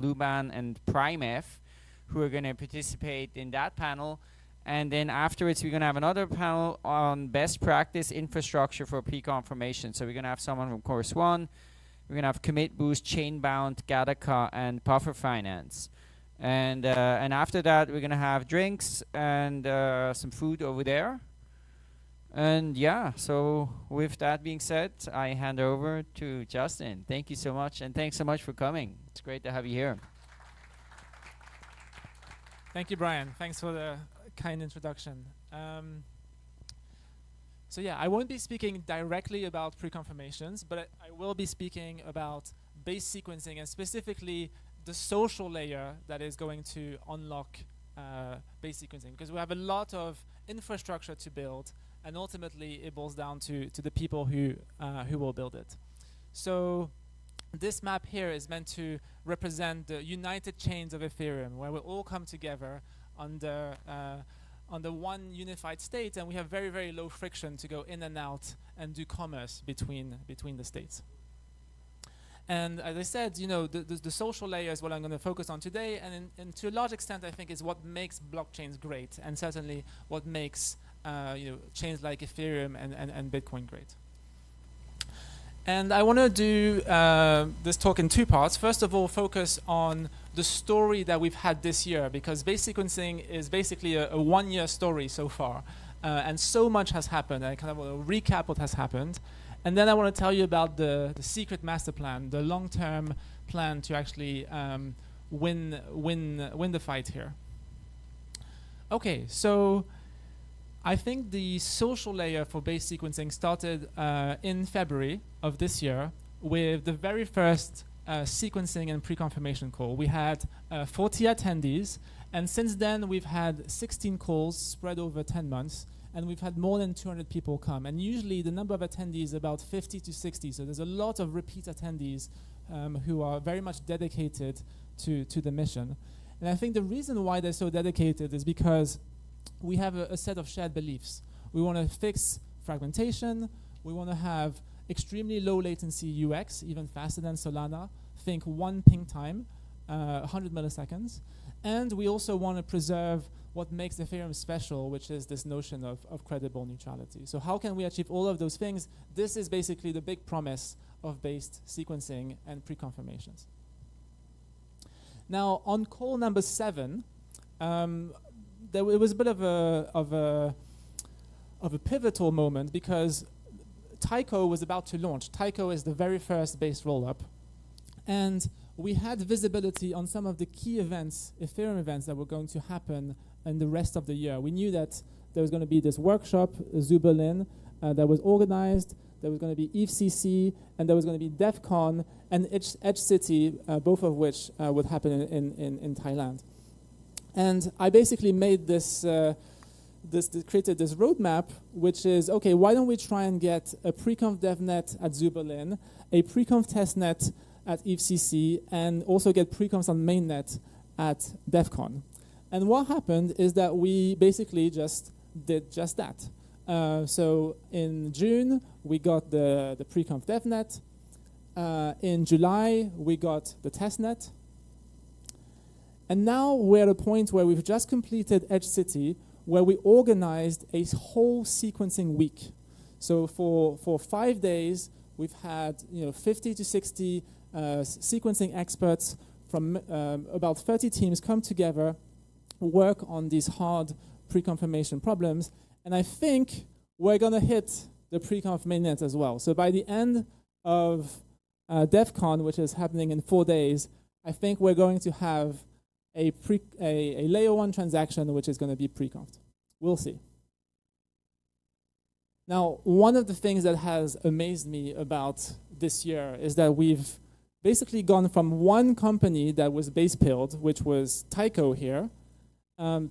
Luban and Primev, who are going to participate in that panel. And then afterwards, we're going to have another panel on best practice infrastructure for Preconfirmation. So we're going to have someone from course 1. We're going to have Commit Boost, Chainbound, Gattaca, and Puffer Finance. And after that, we're going to have drinks and some food over there. And yeah, so with that being said, I hand over to Justin. Thank you so much, and thanks so much for coming. It's great to have you here. Thank you, Brian. Thanks for the kind introduction. So yeah, I won't be speaking directly about preconfirmations, but I will be speaking about base sequencing, and specifically the social layer that is going to unlock base sequencing, because we have a lot of infrastructure to build, and ultimately it boils down to the people who will build it. So this map here is meant to represent the united chains of Ethereum, where we all come together under one unified state, and we have very, very low friction to go in and out and do commerce between the states. And as I said, you know, the social layer is what I'm going to focus on today, and to a large extent, I think, is what makes blockchains great, and certainly what makes chains like Ethereum and Bitcoin great. And I want to do this talk in 2 parts. First of all, focus on the story that we've had this year, because base sequencing is basically a 1-year story so far, and so much has happened. I kind of want to recap what has happened. And then I want to tell you about the secret master plan, the long-term plan to actually win the fight here. Okay, so I think the social layer for base sequencing started in February of this year with the very first sequencing and pre-confirmation call. We had 40 attendees, and since then we've had 16 calls spread over 10 months. And we've had more than 200 people come. And usually the number of attendees is about 50 to 60. So there's a lot of repeat attendees who are very much dedicated to the mission. And I think the reason why they're so dedicated is because we have a set of shared beliefs. We want to fix fragmentation. We want to have extremely low latency UX, even faster than Solana. Think 1 ping time, 100 milliseconds. And we also want to preserve what makes Ethereum special, which is this notion of credible neutrality. So how can we achieve all of those things? This is basically the big promise of based sequencing and pre-confirmations. Now, on call number 7, it was a bit of a pivotal moment, because Tycho was about to launch. Tycho is the very first base rollup, and we had visibility on some of the key events, Ethereum events, that were going to happen in the rest of the year. We knew that there was going to be this workshop, Berlin, that was organized. There was going to be EthCC, and there was going to be Devcon and Edge City, both of which would happen in Thailand. And I basically made created this roadmap, which is, okay, why don't we try and get a pre-conf devnet at Berlin, a pre-conf testnet at EthCC, and also get pre-confs on mainnet at Devcon. And what happened is that we basically just did just that. So in June, we got the pre-conf devnet. In July, we got the testnet. And now we're at a point where we've just completed Edge City, where we organized a whole sequencing week. So for 5 days, we've had 50 to 60 sequencing experts from about 30 teams come together, work on these hard pre-confirmation problems, and I think we're going to hit the pre-conf mainnet as well. So by the end of Devcon, which is happening in 4 days, I think we're going to have a layer 1 transaction which is going to be pre-confed. We'll see. Now, one of the things that has amazed me about this year is that we've basically gone from one company that was base pilled, which was Tycho here.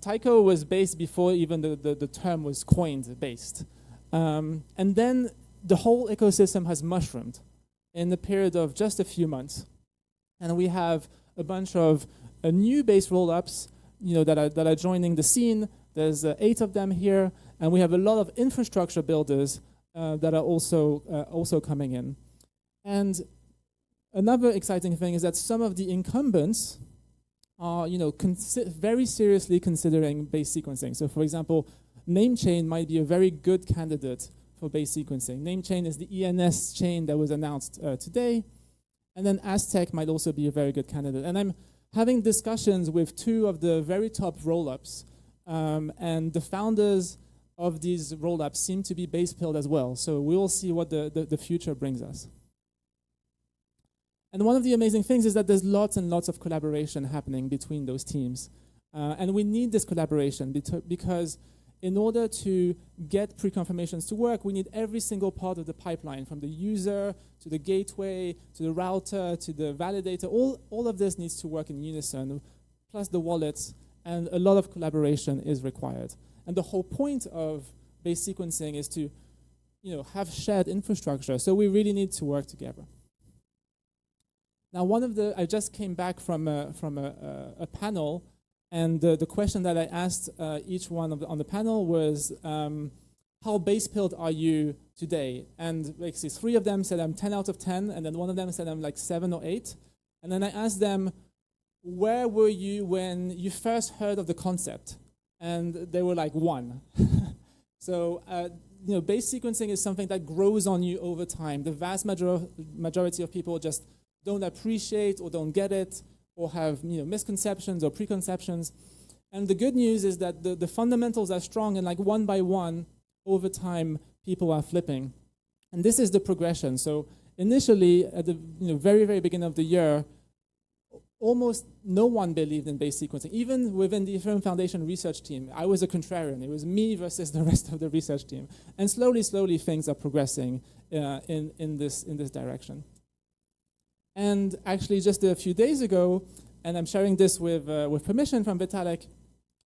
Tycho was based before even the term was coined, based. And then the whole ecosystem has mushroomed in the period of just a few months. And we have a bunch of new base rollups that are joining the scene. There's 8 of them here. And we have a lot of infrastructure builders that are also coming in. And another exciting thing is that some of the incumbents are, very seriously considering base sequencing. So, for example, Namechain might be a very good candidate for base sequencing. Namechain is the ENS chain that was announced today, and then Aztec might also be a very good candidate. And I'm having discussions with two of the very top rollups, and the founders of these rollups seem to be base-pilled as well. So we will see what the future brings us. And one of the amazing things is that there's lots and lots of collaboration happening between those teams. And we need this collaboration because in order to get pre-confirmations to work, we need every single part of the pipeline, from the user to the gateway, to the router, to the validator. All of this needs to work in unison, plus the wallets, and a lot of collaboration is required. And the whole point of base sequencing is to have shared infrastructure, so we really need to work together. Now, I just came back from a panel, and the question that I asked each one on the panel was, how base-pilled are you today? And basically 3 of them said I'm 10 out of 10, and then one of them said I'm like 7 or 8. And then I asked them, where were you when you first heard of the concept? And they were like 1. So, base sequencing is something that grows on you over time. The vast majority of people just don't appreciate or don't get it, or have misconceptions or preconceptions. And the good news is that the fundamentals are strong, and like one by one, over time, people are flipping. And this is the progression. So initially, at the very, very beginning of the year, almost no one believed in base sequencing. Even within the Ethereum Foundation research team, I was a contrarian. It was me versus the rest of the research team. And slowly, things are progressing in this direction. And actually, just a few days ago, and I'm sharing this with permission from Vitalik,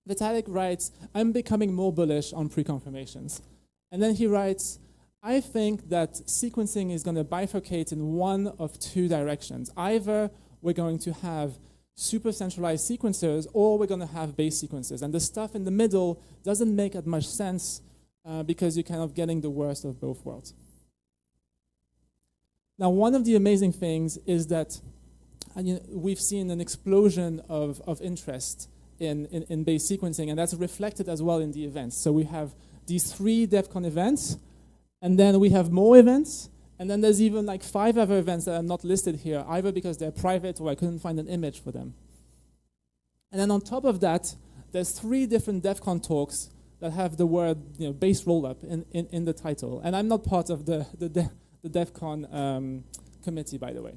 Vitalik writes, I'm becoming more bullish on pre-confirmations. And then he writes, I think that sequencing is going to bifurcate in one of 2 directions. Either we're going to have super centralized sequencers, or we're going to have base sequencers. And the stuff in the middle doesn't make as much sense because you're kind of getting the worst of both worlds. Now, one of the amazing things is that we've seen an explosion of interest in base sequencing, and that's reflected as well in the events. So we have these 3 Devcon events, and then we have more events, and then there's even like 5 other events that are not listed here, either because they're private or I couldn't find an image for them. And then on top of that, there's 3 different Devcon talks that have the word base rollup in the title. And I'm not part of the Devcon committee, by the way.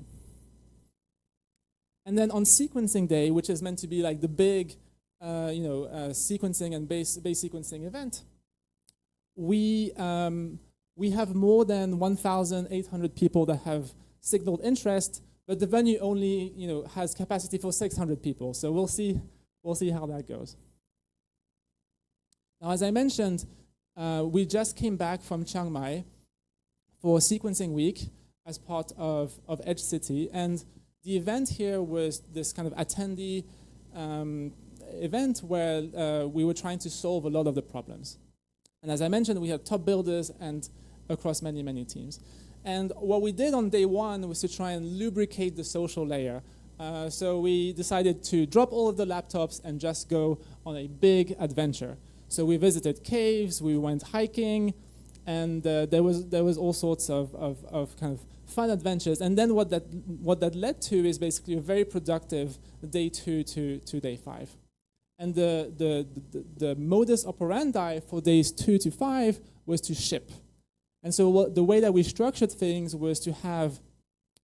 And then on sequencing day, which is meant to be like the big sequencing and base sequencing event, we have more than 1,800 people that have signaled interest, but the venue only has capacity for 600 people. So we'll see how that goes. Now, as I mentioned, we just came back from Chiang Mai for Sequencing Week as part of Edge City, and the event here was this kind of attendee event where we were trying to solve a lot of the problems. And as I mentioned, we had top builders and across many, many teams. And what we did on day 1 was to try and lubricate the social layer. So we decided to drop all of the laptops and just go on a big adventure. So we visited caves, we went hiking, and there was all sorts of kind of fun adventures. And then what that led to is basically a very productive day 2 to day 5. And the modus operandi for days 2 to 5 was to ship. And so the way that we structured things was to have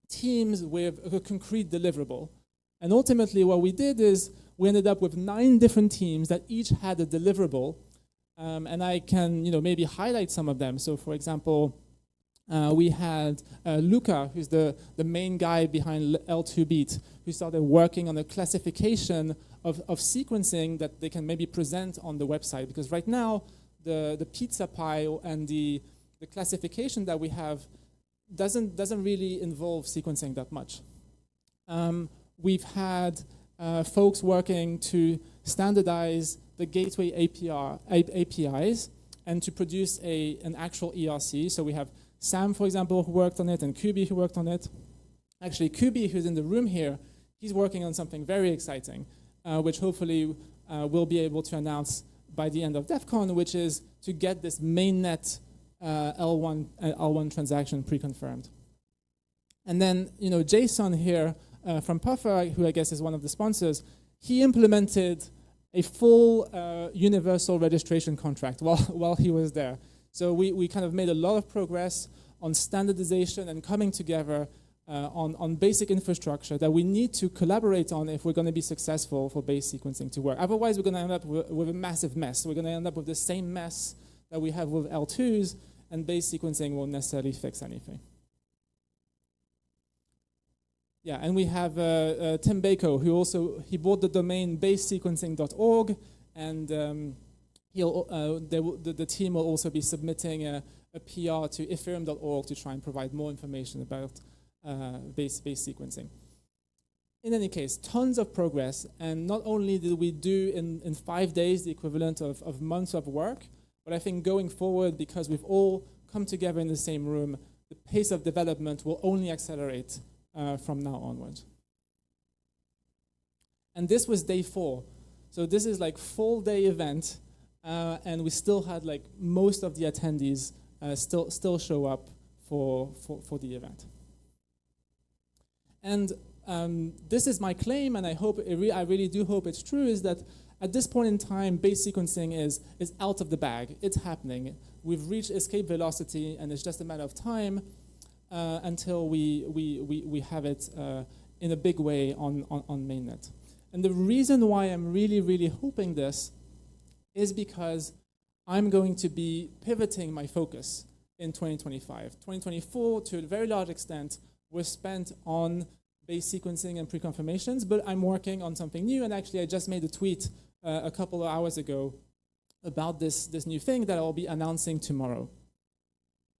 teams with a concrete deliverable. And ultimately what we did is we ended up with 9 different teams that each had a deliverable. And I can maybe highlight some of them. So for example, we had Luca, who's the main guy behind L2Beat, who started working on a classification of sequencing that they can maybe present on the website. Because right now, the pizza pie and the classification that we have doesn't really involve sequencing that much. We've had folks working to standardize the gateway APIs and to produce an actual ERC. So we have Sam, for example, who worked on it, and Kubi, who worked on it. Actually, Kubi, who's in the room here, he's working on something very exciting, which hopefully we'll be able to announce by the end of Devcon, which is to get this mainnet L1 transaction pre-confirmed. And then, Jason here from Puffer, who I guess is one of the sponsors, he implemented a full universal registration contract while he was there. So we kind of made a lot of progress on standardization and coming together on basic infrastructure that we need to collaborate on if we're going to be successful for base sequencing to work. Otherwise, we're going to end up with a massive mess. We're going to end up with the same mess that we have with L2s, and base sequencing won't necessarily fix anything. Yeah, and we have Tim Bako, who he bought the domain basesequencing.org, and the team will also be submitting a PR to Ethereum.org to try and provide more information about base sequencing. In any case, tons of progress, and not only did we do in 5 days the equivalent of months of work, but I think going forward, because we've all come together in the same room, the pace of development will only accelerate from now onwards. And this was day 4. So this is like full day event, and we still had like most of the attendees still show up for the event. And this is my claim, and I really do hope it's true, is that at this point in time, base sequencing is out of the bag. It's happening. We've reached escape velocity, and it's just a matter of time until we have it in a big way on mainnet. And the reason why I'm really hoping this is because I'm going to be pivoting my focus in 2025. 2024, to a very large extent, was spent on base sequencing and preconfirmations, but I'm working on something new, and actually I just made a tweet a couple of hours ago about this new thing that I'll be announcing tomorrow.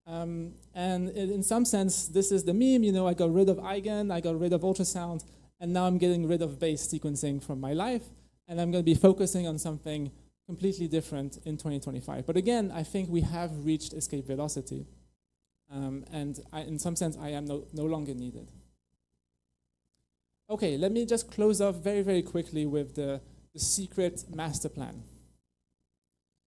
And in some sense, this is the meme, I got rid of Eigen, I got rid of ultrasound, and now I'm getting rid of base sequencing from my life, and I'm going to be focusing on something completely different in 2025. But again, I think we have reached escape velocity. And in some sense, I am no longer needed. Okay, let me just close off very quickly with the secret master plan.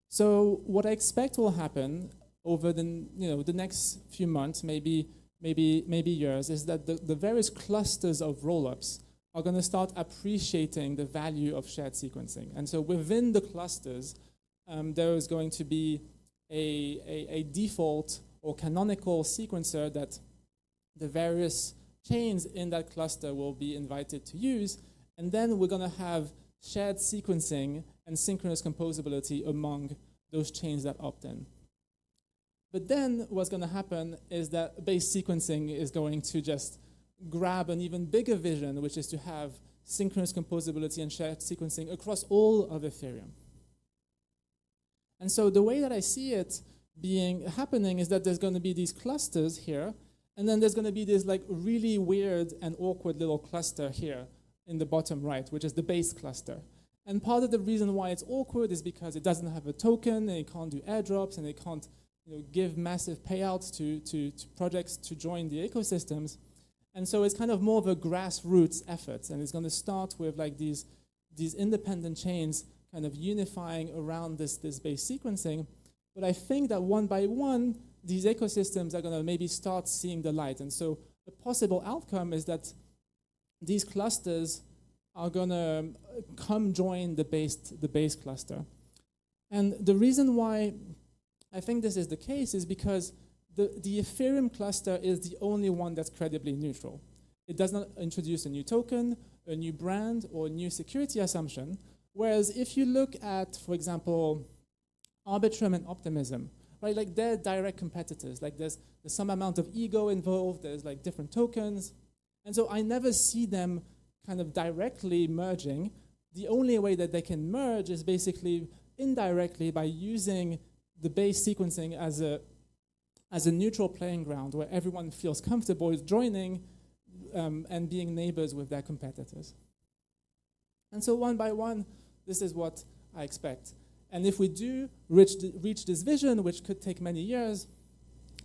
So what I expect will happen over the next few months, maybe years, is that the various clusters of rollups are going to start appreciating the value of shared sequencing. And so within the clusters, there is going to be a default or canonical sequencer that the various chains in that cluster will be invited to use, and then we're going to have shared sequencing and synchronous composability among those chains that opt in. But then what's going to happen is that base sequencing is going to just grab an even bigger vision, which is to have synchronous composability and shared sequencing across all of Ethereum. And so the way that I see it happening is that there's going to be these clusters here, and then there's going to be this like really weird and awkward little cluster here in the bottom right, which is the base cluster. And part of the reason why it's awkward is because it doesn't have a token, and it can't do airdrops, and it can't give massive payouts to projects to join the ecosystems. And so it's kind of more of a grassroots effort, and it's going to start with like these independent chains kind of unifying around this base sequencing. But I think that one by one, these ecosystems are going to maybe start seeing the light. And so the possible outcome is that these clusters are going to come join the base cluster. And the reason why I think this is the case is because the Ethereum cluster is the only one that's credibly neutral. It does not introduce a new token, a new brand, or a new security assumption. Whereas if you look at, for example, Arbitrum and Optimism, right? Like they're direct competitors. Like there's some amount of ego involved. There's like different tokens. And so I never see them kind of directly merging. The only way that they can merge is basically indirectly by using the base sequencing as a neutral playing ground where everyone feels comfortable with joining and being neighbors with their competitors. And so one by one, this is what I expect. And if we do reach this vision, which could take many years,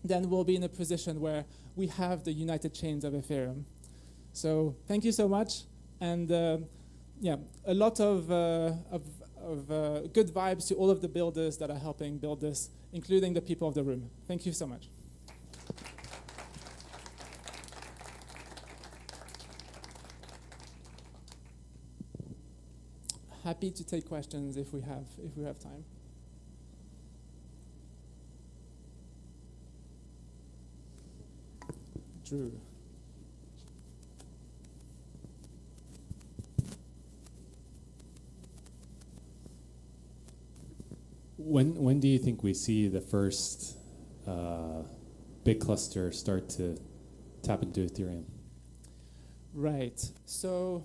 then we'll be in a position where we have the united chains of Ethereum. So thank you so much, and yeah, a lot of good vibes to all of the builders that are helping build this, including the people of the room. Thank you so much. Happy to take questions if we have time. Drew. When do you think we see the first big cluster start to tap into Ethereum? Right. So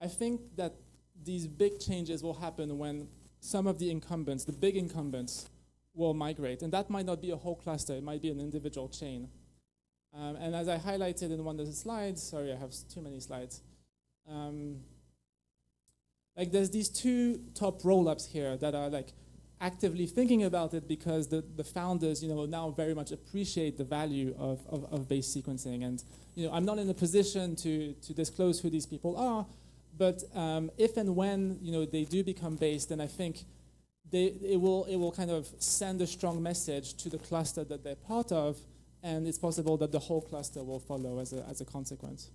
I think that these big changes will happen when some of the incumbents, the big incumbents, will migrate. And that might not be a whole cluster. It might be an individual chain. And as I highlighted in one of the slides, sorry, I have too many slides. Like there's these two top roll-ups here that are like actively thinking about it because the founders, now very much appreciate the value of base sequencing. And, I'm not in a position to disclose who these people are, but if and when, they do become base, then I think it will kind of send a strong message to the cluster that they're part of, and it's possible that the whole cluster will follow as a consequence.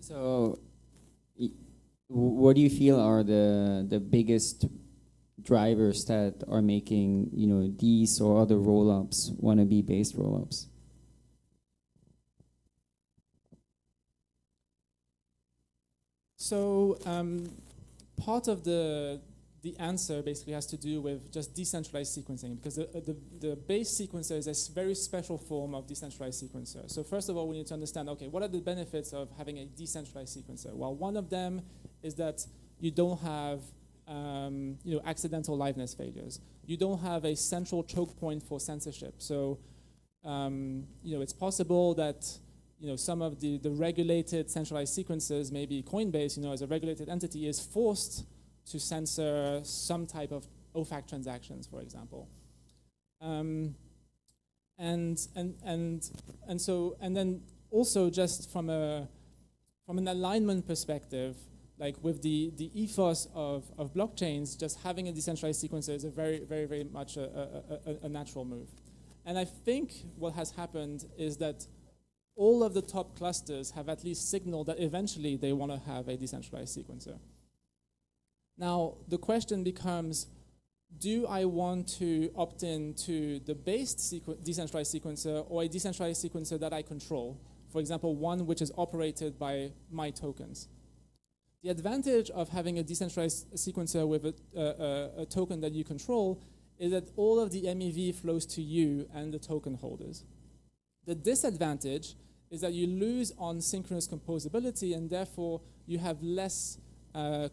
So, what do you feel are the biggest drivers that are making these or other rollups want to be based rollups? So part of the answer basically has to do with just decentralized sequencing, because the base sequencer is a very special form of decentralized sequencer. So first of all, we need to understand, okay, what are the benefits of having a decentralized sequencer? Well, one of them is that you don't have accidental liveness failures. You don't have a central choke point for censorship. So it's possible that some of the regulated centralized sequencers, maybe Coinbase, as a regulated entity, is forced to censor some type of OFAC transactions, for example. And then also just from an alignment perspective, like with the ethos of blockchains, just having a decentralized sequencer is a very, very, very much a natural move. And I think what has happened is that all of the top clusters have at least signaled that eventually they want to have a decentralized sequencer. Now, the question becomes, do I want to opt in to the based decentralized sequencer or a decentralized sequencer that I control? For example, one which is operated by my tokens. The advantage of having a decentralized sequencer with a token that you control is that all of the MEV flows to you and the token holders. The disadvantage is that you lose on synchronous composability, and therefore you have less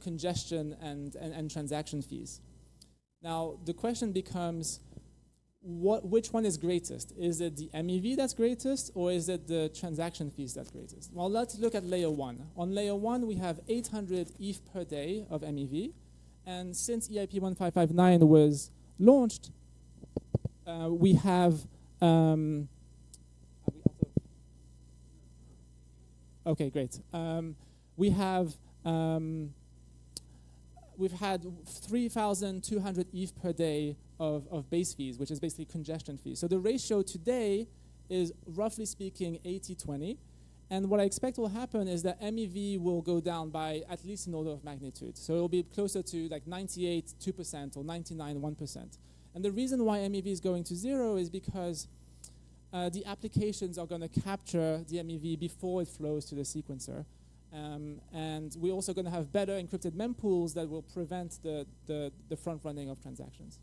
congestion and transaction fees. Now, the question becomes, which one is greatest? Is it the MEV that's greatest, or is it the transaction fees that's greatest? Well, let's look at layer 1. On layer 1, we have 800 ETH per day of MEV, and since EIP 1559 was launched, we have okay, great. We've had 3,200 ETH per day of base fees, which is basically congestion fees. So the ratio today is, roughly speaking, 80-20. And what I expect will happen is that MEV will go down by at least an order of magnitude. So it will be closer to like 98.2% or 99.1%. And the reason why MEV is going to zero is because the applications are going to capture the MEV before it flows to the sequencer. And we're also going to have better encrypted mempools that will prevent the front running of transactions.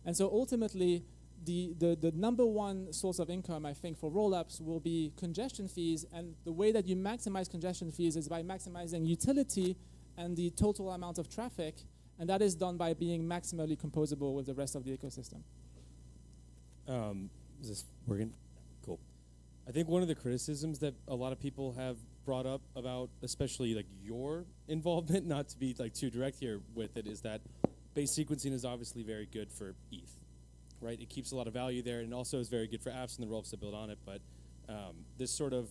And so ultimately, the number one source of income, I think, for rollups will be congestion fees. And the way that you maximize congestion fees is by maximizing utility and the total amount of traffic. And that is done by being maximally composable with the rest of the ecosystem. Is this working? Cool. I think one of the criticisms that a lot of people have brought up about, especially like your involvement, not to be like too direct here with it, is that base sequencing is obviously very good for ETH, right? It keeps a lot of value there, and also is very good for apps and the rollups that build on it. But this sort of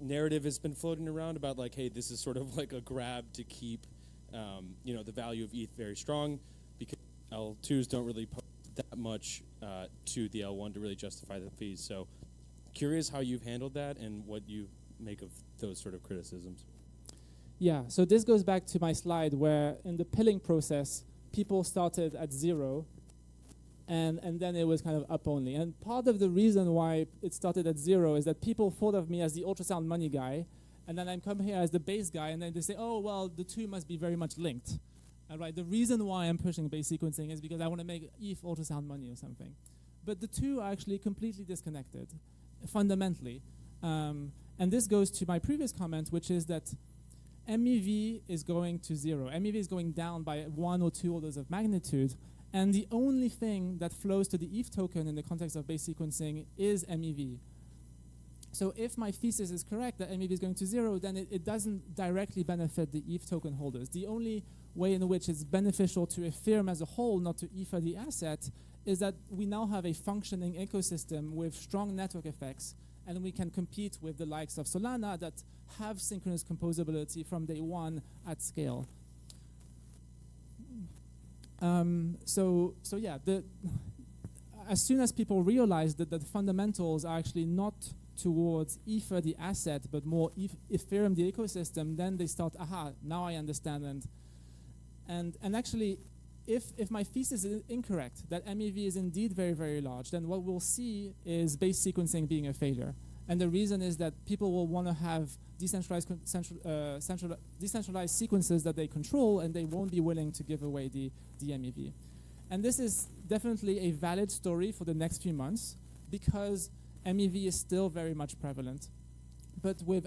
narrative has been floating around about like, hey, this is sort of like a grab to keep, the value of ETH very strong, because L2s don't really post that much to the L1 to really justify the fees. So, curious how you've handled that and what you make of those sort of criticisms. Yeah, so this goes back to my slide where in the pilling process, people started at 0, and then it was kind of up only. And part of the reason why it started at 0 is that people thought of me as the ultrasound money guy, and then I come here as the base guy, and then they say, oh, well, the two must be very much linked. Right? The reason why I'm pushing base sequencing is because I want to make ETH ultrasound money or something. But the two are actually completely disconnected, fundamentally. And this goes to my previous comment, which is that MEV is going to 0. MEV is going down by 1 or 2 orders of magnitude. And the only thing that flows to the ETH token in the context of base sequencing is MEV. So if my thesis is correct that MEV is going to 0, then it doesn't directly benefit the ETH token holders. The only way in which it's beneficial to Ethereum as a whole, not to Ether the asset, is that we now have a functioning ecosystem with strong network effects, and we can compete with the likes of Solana that have synchronous composability from day one at scale. So yeah, as soon as people realize that the fundamentals are actually not towards Ether the asset, but more Ethereum the ecosystem, then they start, aha, now I understand. And actually, if my thesis is incorrect, that MEV is indeed very, very large, then what we'll see is base sequencing being a failure. And the reason is that people will want to have decentralized sequences that they control, and they won't be willing to give away the MEV. And this is definitely a valid story for the next few months, because MEV is still very much prevalent. But with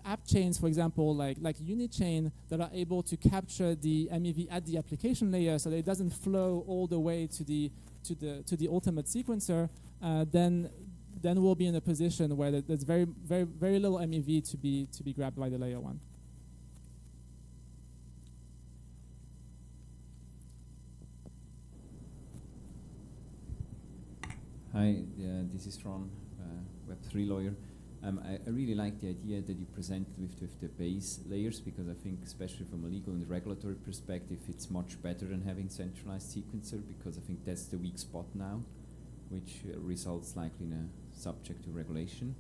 app chains, for example, like Unichain, that are able to capture the MEV at the application layer, so that it doesn't flow all the way to the ultimate sequencer, then we'll be in a position where there's very, very, very little MEV to be grabbed by the layer 1. Hi, this is Ron, Web3 lawyer. I really like the idea that you presented with the base layers, because I think, especially from a legal and regulatory perspective, it's much better than having centralized sequencer, because I think that's the weak spot now, which results likely in a subject to regulation.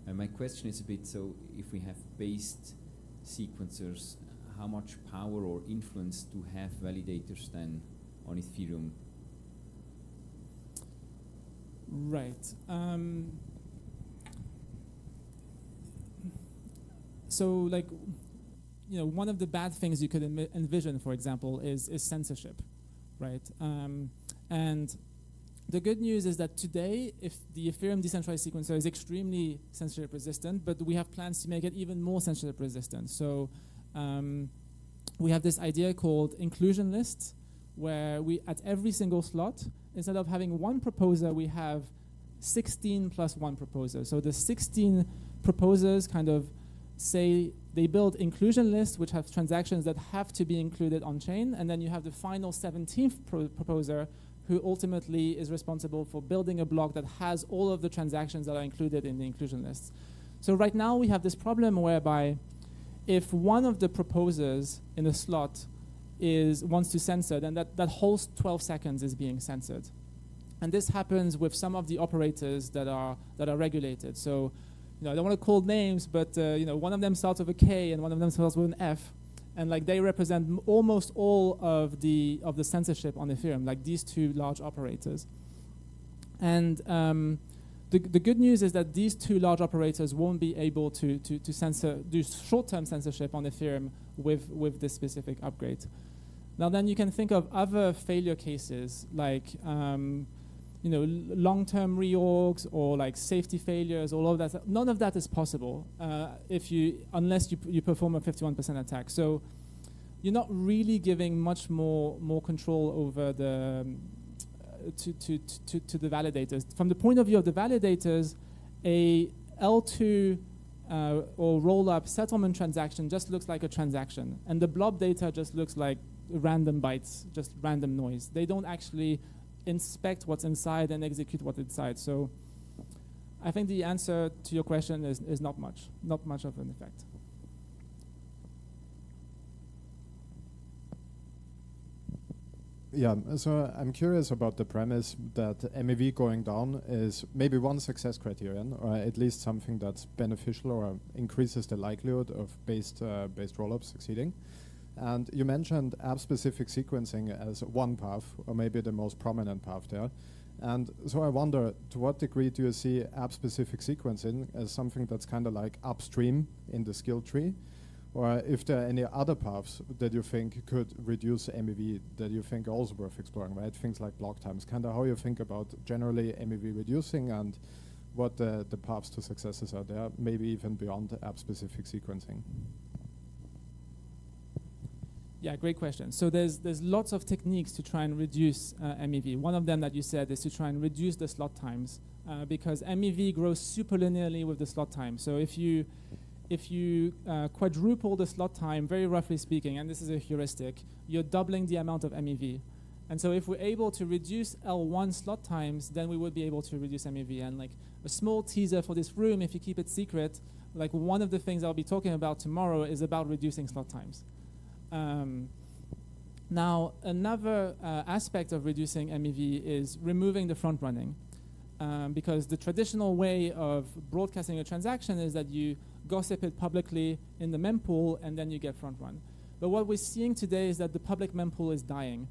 My question is a bit, so if we have based sequencers, how much power or influence do have validators then on Ethereum? Right. So, like, one of the bad things you could envision, for example, is censorship, right? And the good news is that today, if the Ethereum decentralized sequencer is extremely censorship resistant, but we have plans to make it even more censorship resistant. So we have this idea called inclusion lists, where we, at every single slot, instead of having one proposer, we have 16 plus one proposer. So the 16 proposers kind of say they build inclusion lists which have transactions that have to be included on chain, and then you have the final 17th proposer who ultimately is responsible for building a block that has all of the transactions that are included in the inclusion lists. So right now we have this problem whereby if one of the proposers in a slot wants to censor, then that whole 12 seconds is being censored. And this happens with some of the operators that are regulated. So, I don't want to call names, but one of them starts with a K and one of them starts with an F, and like they represent almost all of the censorship on Ethereum, like these two large operators. And the good news is that these two large operators won't be able to do short-term censorship on Ethereum with this specific upgrade. Now then you can think of other failure cases like long-term reorgs or like safety failures, all of that. None of that is possible unless you perform a 51% attack. So you're not really giving much more control over to the validators. From the point of view of the validators, a L2 or roll-up settlement transaction just looks like a transaction, and the blob data just looks like random bytes, just random noise. They don't actually inspect what's inside and execute what's inside. So I think the answer to your question is not much of an effect. Yeah, so I'm curious about the premise that MEV going down is maybe one success criterion, or at least something that's beneficial or increases the likelihood of based rollups succeeding. And you mentioned app-specific sequencing as one path, or maybe the most prominent path there. And so I wonder, to what degree do you see app-specific sequencing as something that's kind of like upstream in the skill tree? Or if there are any other paths that you think could reduce MEV that you think are also worth exploring, right? Things like block times, kind of how you think about generally MEV reducing and what the paths to successes are there, maybe even beyond app-specific sequencing. Yeah, great question. So there's lots of techniques to try and reduce MEV. One of them that you said is to try and reduce the slot times because MEV grows super linearly with the slot time. So if you quadruple the slot time, very roughly speaking, and this is a heuristic, you're doubling the amount of MEV. And so if we're able to reduce L1 slot times, then we would be able to reduce MEV. And like a small teaser for this room, if you keep it secret, like one of the things I'll be talking about tomorrow is about reducing slot times. Now, another aspect of reducing MEV is removing the front running. Because the traditional way of broadcasting a transaction is that you gossip it publicly in the mempool and then you get front run. But what we're seeing today is that the public mempool is dying.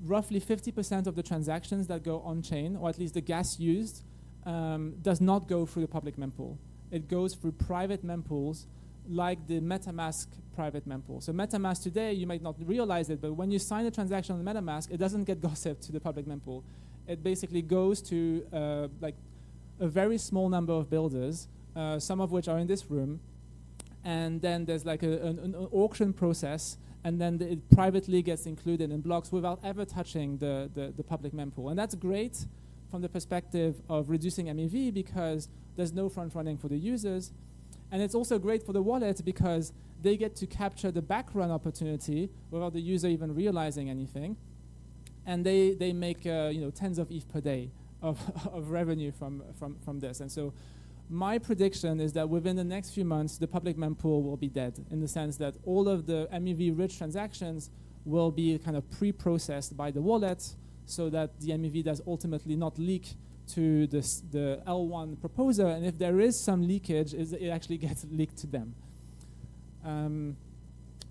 Roughly 50% of the transactions that go on-chain, or at least the gas used, does not go through the public mempool. It goes through private mempools like the MetaMask private mempool. So MetaMask today, you might not realize it, but when you sign a transaction on MetaMask, it doesn't get gossiped to the public mempool. It basically goes to like a very small number of builders, some of which are in this room, and then there's like an auction process, and then it privately gets included in blocks without ever touching the public mempool. And that's great from the perspective of reducing MEV because there's no front running for the users. And it's also great for the wallet because they get to capture the back run opportunity without the user even realizing anything. And they make tens of ETH per day of revenue from this. And so my prediction is that within the next few months, the public mempool will be dead in the sense that all of the MEV-rich transactions will be kind of pre-processed by the wallet so that the MEV does ultimately not leak to the L1 proposer. And if there is some leakage, it actually gets leaked to them. And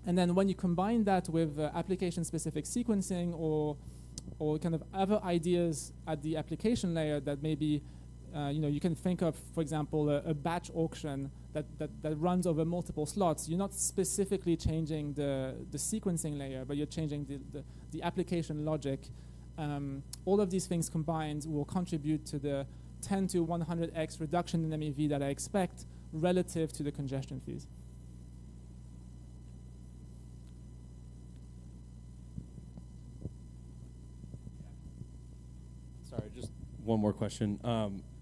then when you combine that with application-specific sequencing or kind of other ideas at the application layer that maybe you can think of, for example, a batch auction that runs over multiple slots. You're not specifically changing the sequencing layer, but you're changing the application logic. All of these things combined will contribute to the 10 to 100x reduction in MEV that I expect relative to the congestion fees. Sorry, just one more question.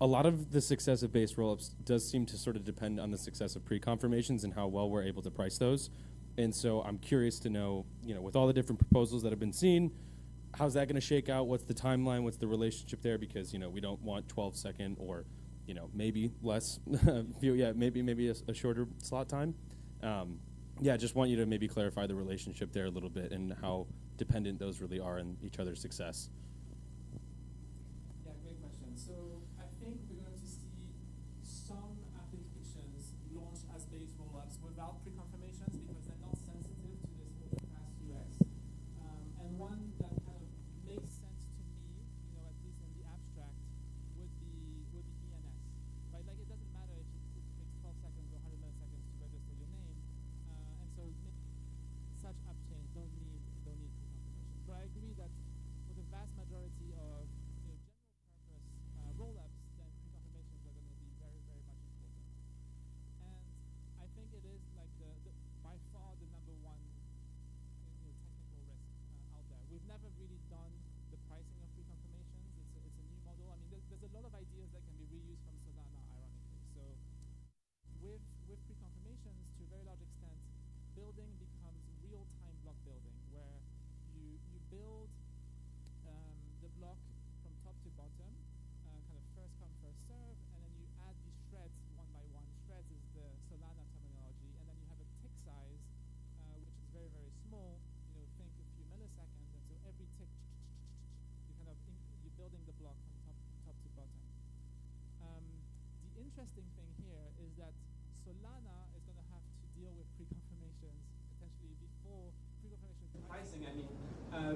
A lot of the success of base rollups does seem to sort of depend on the success of pre-confirmations and how well we're able to price those. And so I'm curious to know, with all the different proposals that have been seen, how's that going to shake out? What's the timeline? What's the relationship there? Because, we don't want 12-second or, maybe less, maybe a shorter slot time. Just want you to maybe clarify the relationship there a little bit and how dependent those really are on each other's success. Yeah, great question. So I think we're going to see some applications launch as base rollups without pre-confirmations because they're not sensitive to this ultra-fast UX. And one that kind of makes sense to me, at least in the abstract, would be ENS. Right? Like it doesn't matter if it takes 12 seconds or 100 milliseconds to register your name. And so such app chains don't need pre-confirmation. But I agree that for the vast majority interesting thing here is that Solana is going to have to deal with pre-confirmations potentially before pre-confirmation pricing,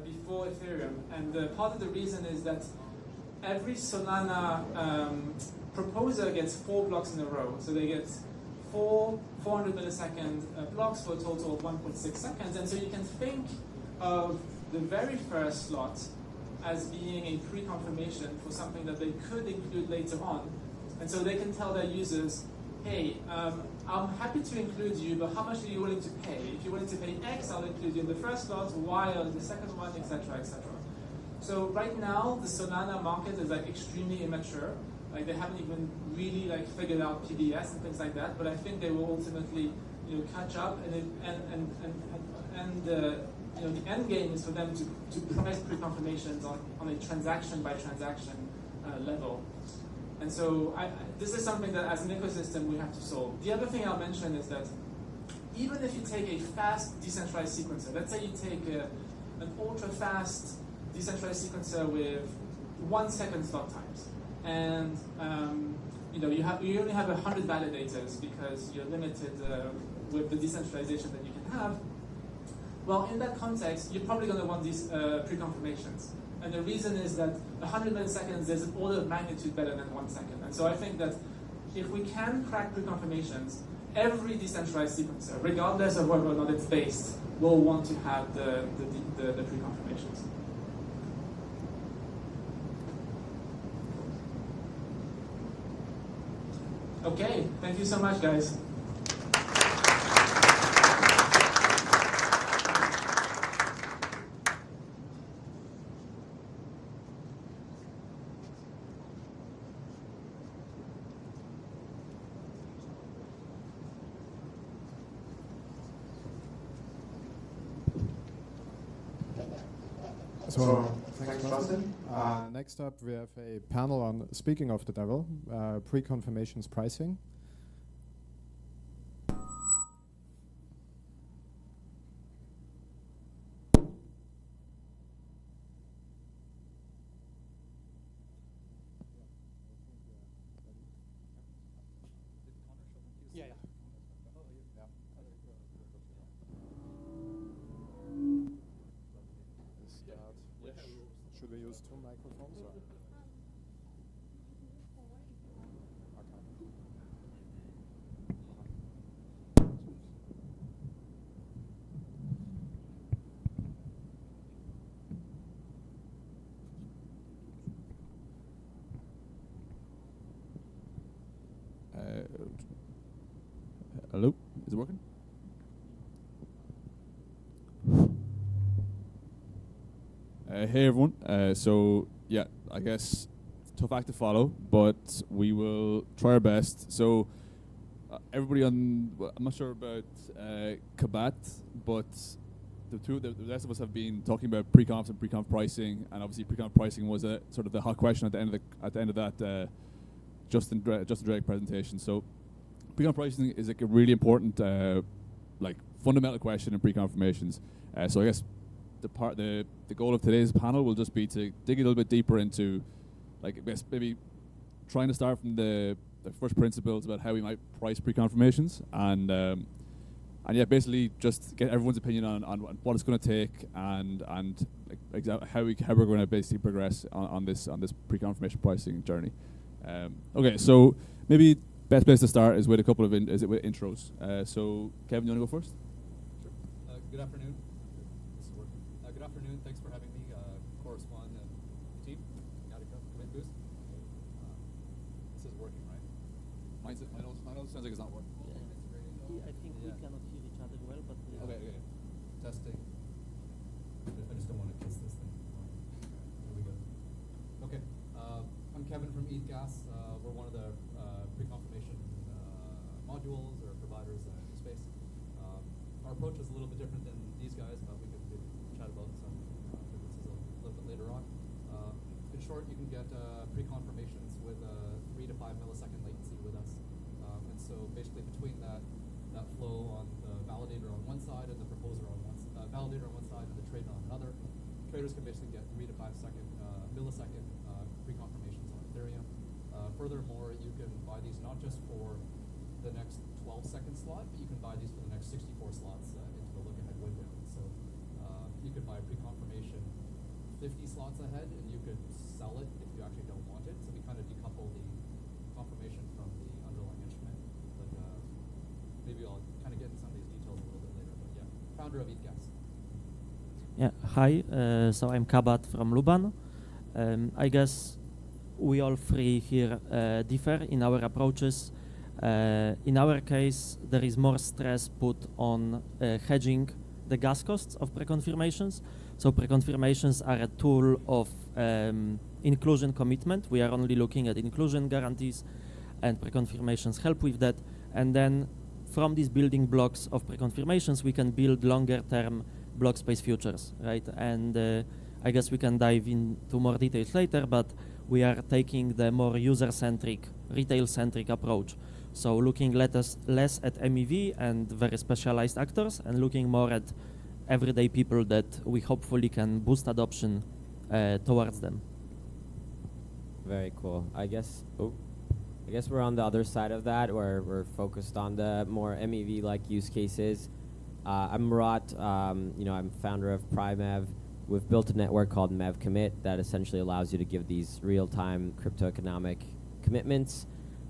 before Ethereum. And part of the reason is that every Solana proposer gets 4 blocks in a row. So they get 400 millisecond blocks for a total of 1.6 seconds. And so you can think of the very first slot as being a pre-confirmation for something that they could include later on. And so they can tell their users, hey, I'm happy to include you, but how much are you willing to pay? If you're willing to pay X, I'll include you in the first slot, Y on the second one, etc., etc. So right now, the Solana market is like extremely immature. Like they haven't even really like figured out PBS and things like that. But I think they will ultimately, catch up. And the end game is for them to price pre-confirmations on a transaction by transaction level. And so this is something that as an ecosystem we have to solve. The other thing I'll mention is that even if you take a fast decentralized sequencer, let's say you take an ultra-fast decentralized sequencer with 1 second slot times, and you only have 100 validators because you're limited with the decentralization that you can have. Well, in that context, you're probably going to want these pre-confirmations. And the reason is that 100 milliseconds is an order of magnitude better than 1 second. And so I think that if we can crack pre-confirmations, every decentralized sequencer, regardless of whether or not it's based, will want to have the pre-confirmations. Okay, thank you so much, guys. So, thanks, Justin. Next up, we have a panel on, speaking of the devil, pre-confirmations pricing. Should we use 2 microphones? Or? Hello, is it working? Hey everyone. So yeah, I guess tough act to follow, but we will try our best. So everybody I'm not sure about Kabat, but the rest of us have been talking about pre-confs and pre-conf pricing, and obviously pre-conf pricing was a sort of the hot question at the end of that Justin Drake presentation. So pre-conf pricing is like a really important fundamental question in pre-confirmations. So I guess the goal of today's panel will just be to dig a little bit deeper into, maybe trying to start from the first principles about how we might price pre-confirmations, and yeah, basically just get everyone's opinion on what it's going to take and how we're going to basically progress on this pre-confirmation pricing journey. Okay, so maybe best place to start is with a couple of intros. So Kevin, you want to go first? Sure. Good afternoon. Good afternoon. Thanks for having me, Correspond and team. Gattaca and Puffer. This is working, right? Mine sounds like it's not working. Yeah. I think we cannot hear each other well, but Okay. Testing. I just don't want to kiss this thing. Here we go. Okay. I'm Kevin from Ethgas. We're one of the pre-confirmation modules or providers in the space. Our approach is a little bit different than these guys, but we could chat about some differences a little bit later on. In short, you can get pre-confirmations with 3 to 5 millisecond latency with us. And so basically between that flow on the validator on one side and the proposer on one validator on one side and the trader on another, traders can basically get 3 to 5 millisecond pre-confirmations on Ethereum. For furthermore, you can buy these not just for the next 12-second slot, but you can buy these for the next 64 slots into the look-ahead window. So you could buy a pre-confirmation 50 slots ahead, and you could sell it if you actually don't want it. So we kind of decouple the confirmation from the underlying instrument. But maybe I'll kind of get into some of these details a little bit later. But yeah, founder of Ethgas. Yeah, hi. So I'm Kabat from Luban. I guess we all three here differ in our approaches. In our case, there is more stress put on hedging the gas costs of preconfirmations. So preconfirmations are a tool of inclusion commitment. We are only looking at inclusion guarantees, and preconfirmations help with that. And then from these building blocks of preconfirmations, we can build longer-term block space futures, right? And I guess we can dive into more details later, but we are taking the more user-centric, retail-centric approach. So looking less at MEV and very specialized actors, and looking more at everyday people that we hopefully can boost adoption towards them. Very cool. I guess we're on the other side of that, where we're focused on the more MEV-like use cases. I'm Murat. I'm founder of Primev. We've built a network called Mev Commit that essentially allows you to give these real-time crypto-economic commitments,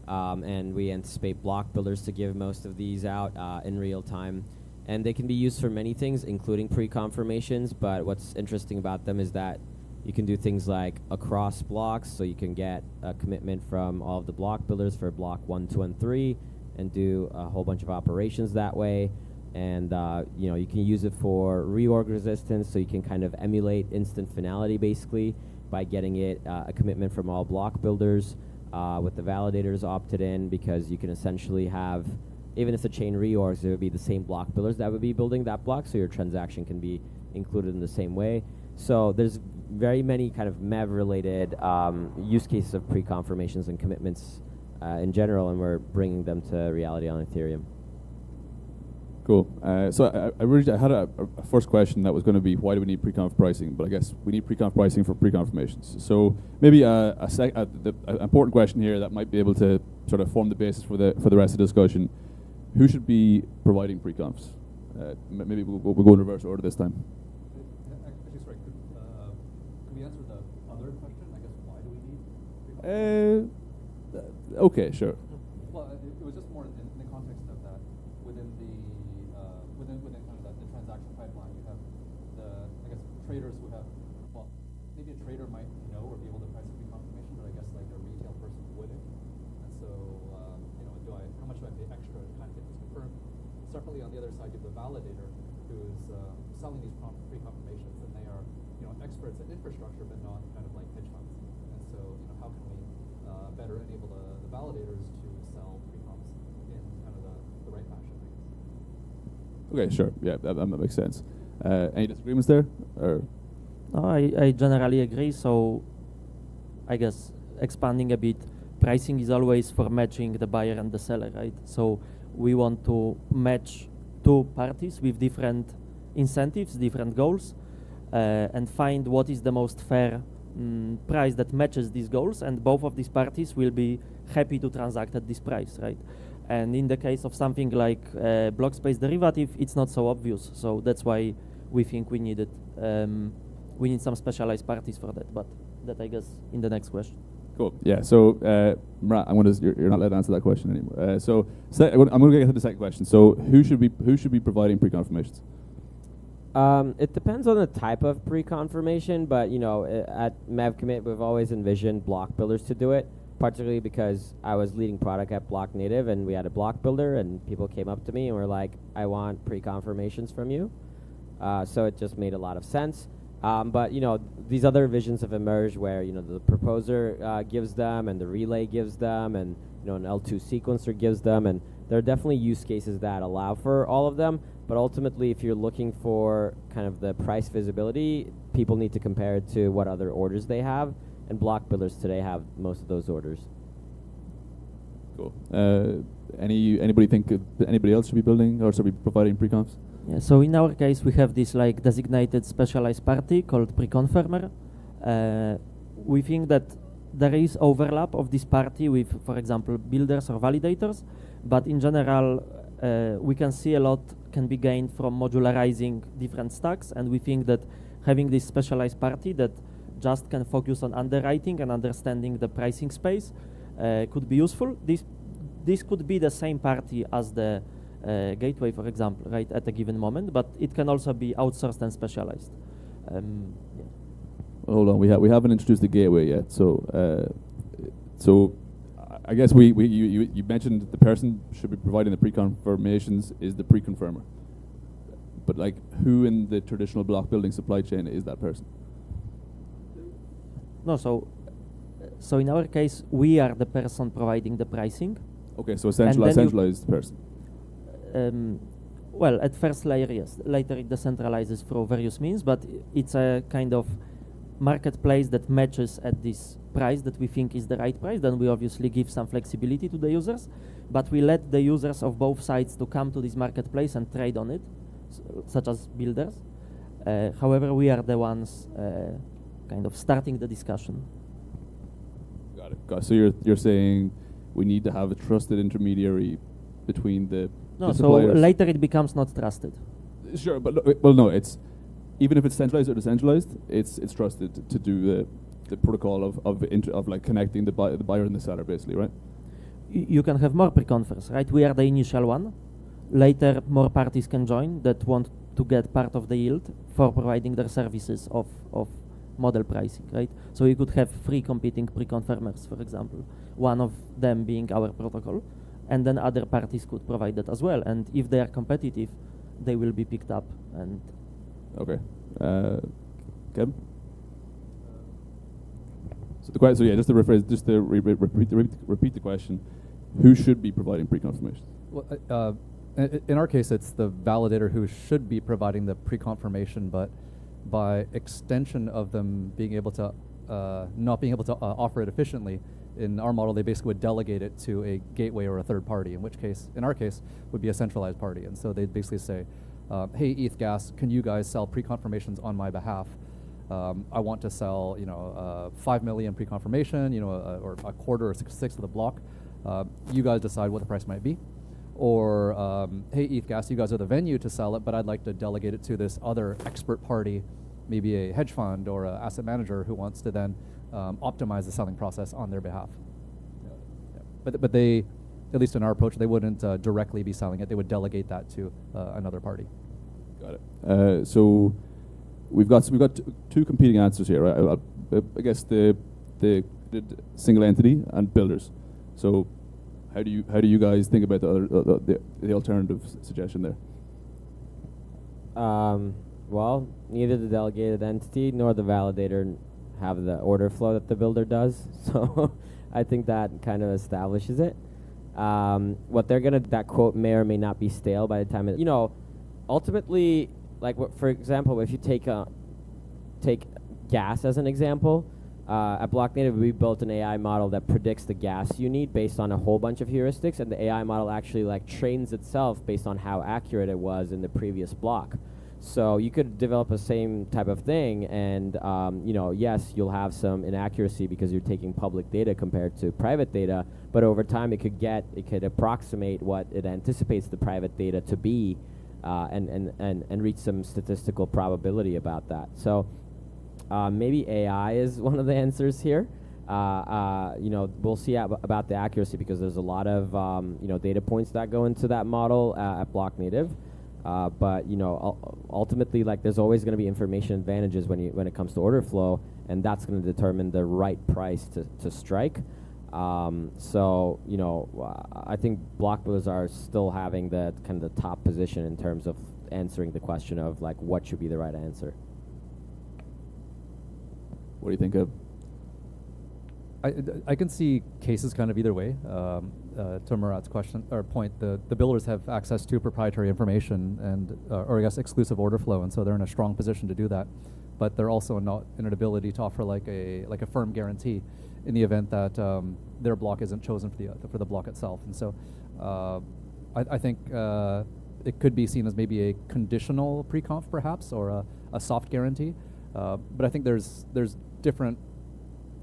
and we anticipate block builders to give most of these out in real time. And they can be used for many things, including pre-confirmations, but what's interesting about them is that you can do things like across blocks, so you can get a commitment from all of the block builders for block 1, 2, and 3, and do a whole bunch of operations that way. And you can use it for reorg resistance, so you can kind of emulate instant finality basically by getting it a commitment from all block builders with the validators opted in, because you can essentially have, even if the chain reorgs, it would be the same block builders that would be building that block, so your transaction can be included in the same way. So there's very many kind of MEV-related use cases of pre-confirmations and commitments in general, and we're bringing them to reality on Ethereum. Cool. So I had a first question that was going to be, why do we need pre-conf pricing? But I guess we need pre-conf pricing for pre-confirmations. So maybe the important question here that might be able to sort of form the basis for the rest of the discussion: who should be providing pre-confs? Maybe we'll go in reverse order this time. Actually, sorry. Could we answer the other question? I guess, why do we need pre-confs? Okay, sure. Well, it was just more in the context of that within kind of the transaction pipeline. You have traders who have, well, maybe a trader might know or be able to price a pre-confirmation, but I guess like a retail person wouldn't. And so, how much do I pay extra to kind of get this confirmed? Separately, on the other side, you have the validator who's selling these pre-confirmations, and they are experts at infrastructure, but not kind of like hedge funds. And so, how can we better enable the validators to sell pre-confs in kind of the right fashion, I guess. Okay, sure. Yeah, that makes sense. Any disagreements there? Or? No, I generally agree. So I guess expanding a bit, pricing is always for matching the buyer and the seller, right? So we want to match two parties with different incentives, different goals, and find what is the most fair price that matches these goals, and both of these parties will be happy to transact at this price, right? And in the case of something like block space derivative, it's not so obvious. So that's why we think we need it. We need some specialized parties for that, but that I guess in the next question. Cool. Yeah. So, Murat, you're not allowed to answer that question anymore. I'm going to get to the second question. So, who should be providing pre-confirmations? It depends on the type of pre-confirmation, but at Mev Commit, we've always envisioned block builders to do it, particularly because I was leading product at Block Native, and we had a block builder, and people came up to me and were like, "I want pre-confirmations from you." So it just made a lot of sense. But these other visions have emerged where the proposer gives them, and the relay gives them, and an L2 sequencer gives them, and there are definitely use cases that allow for all of them. But ultimately, if you're looking for kind of the price visibility, people need to compare it to what other orders they have, and block builders today have most of those orders. Cool. Anybody think anybody else should be building or should be providing pre-confs? Yeah, so in our case, we have this designated specialized party called Preconfirmer. We think that there is overlap of this party with, for example, builders or validators, but in general, we can see a lot can be gained from modularizing different stacks, and we think that having this specialized party that just can focus on underwriting and understanding the pricing space could be useful. This could be the same party as the gateway, for example, right, at a given moment, but it can also be outsourced and specialized. Yeah. Hold on, we haven't introduced the gateway yet. So I guess you mentioned that the person should be providing the preconfirmations is the preconfirmer. But like, who in the traditional block building supply chain is that person? No, so in our case, we are the person providing the pricing. Okay, so a centralized person. Well, at first layer, yes. Later it decentralizes through various means, but it's a kind of marketplace that matches at this price that we think is the right price. Then we obviously give some flexibility to the users, but we let the users of both sides to come to this marketplace and trade on it, such as builders. However, we are the ones kind of starting the discussion. Got it. So you're saying we need to have a trusted intermediary between the suppliers. So later it becomes not trusted. Sure, but well, no, it's even if it's centralized or decentralized, it's trusted to do the protocol of like connecting the buyer and the seller, basically, right? You can have more preconfers, right? We are the initial one. Later, more parties can join that want to get part of the yield for providing their services of model pricing, right? So you could have 3 competing preconfirmers, for example, one of them being our protocol, and then other parties could provide that as well. And if they are competitive, they will be picked up. And okay, Kevin. So the question, just to rephrase, just to repeat the question: who should be providing pre-confirmation? Well, in our case, it's the validator who should be providing the pre-confirmation, but by extension of them being able to not being able to offer it efficiently, in our model, they basically would delegate it to a gateway or a third party, in which case, in our case, would be a centralized party. And so they'd basically say, hey, Ethgas, can you guys sell pre-confirmations on my behalf? I want to sell, 5 million pre-confirmation, or a quarter or sixth of the block. You guys decide what the price might be. Or, hey, Ethgas, you guys are the venue to sell it, but I'd like to delegate it to this other expert party, maybe a hedge fund or an asset manager who wants to then optimize the selling process on their behalf. Yeah. But they, at least in our approach, they wouldn't directly be selling it. They would delegate that to another party. Got it. So we've got two competing answers here, right? I guess the single entity and builders. So how do you guys think about the alternative suggestion there? Well, neither the delegated entity nor the validator have the order flow that the builder does, so I think that kind of establishes it. What they're gonna, that quote may or may not be stale by the time it, ultimately, like for example, if you take gas as an example, at Block Native we built an AI model that predicts the gas you need based on a whole bunch of heuristics, and the AI model actually trains itself based on how accurate it was in the previous block. So you could develop the same type of thing, and yes, you'll have some inaccuracy because you're taking public data compared to private data, but over time it could approximate what it anticipates the private data to be, and reach some statistical probability about that. So maybe AI is one of the answers here. We'll see about the accuracy because there's a lot of data points that go into that model at Block Native. But ultimately, there's always going to be information advantages when it comes to order flow, and that's going to determine the right price to strike. So I think block builders are still having the kind of the top position in terms of answering the question of what should be the right answer. What do you think of? I can see cases kind of either way. To Murat's question or point, the builders have access to proprietary information and, or I guess exclusive order flow, and so they're in a strong position to do that. But they're also not in an ability to offer a firm guarantee in the event that their block isn't chosen for the block itself. And so I think it could be seen as maybe a conditional pre-conf perhaps, or a soft guarantee. But I think there's different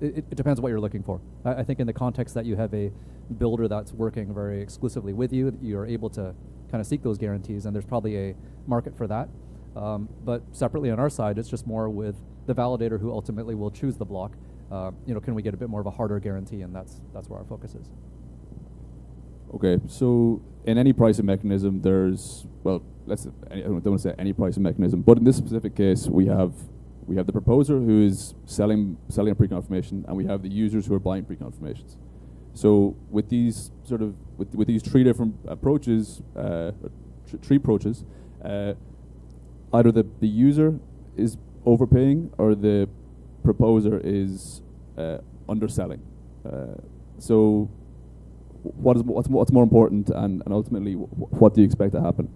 it depends what you're looking for. I think in the context that you have a builder that's working very exclusively with you, you're able to kind of seek those guarantees, and there's probably a market for that. But separately on our side, it's just more with the validator who ultimately will choose the block. Can we get a bit more of a harder guarantee, and that's where our focus is. Okay, so in any pricing mechanism, there's, well, I don't want to say any pricing mechanism, but in this specific case, we have the proposer who is selling a pre-confirmation, and we have the users who are buying pre-confirmations. So with these sort of with these three different approaches, three approaches, either the user is overpaying or the proposer is underselling. So what's more important, and ultimately what do you expect to happen?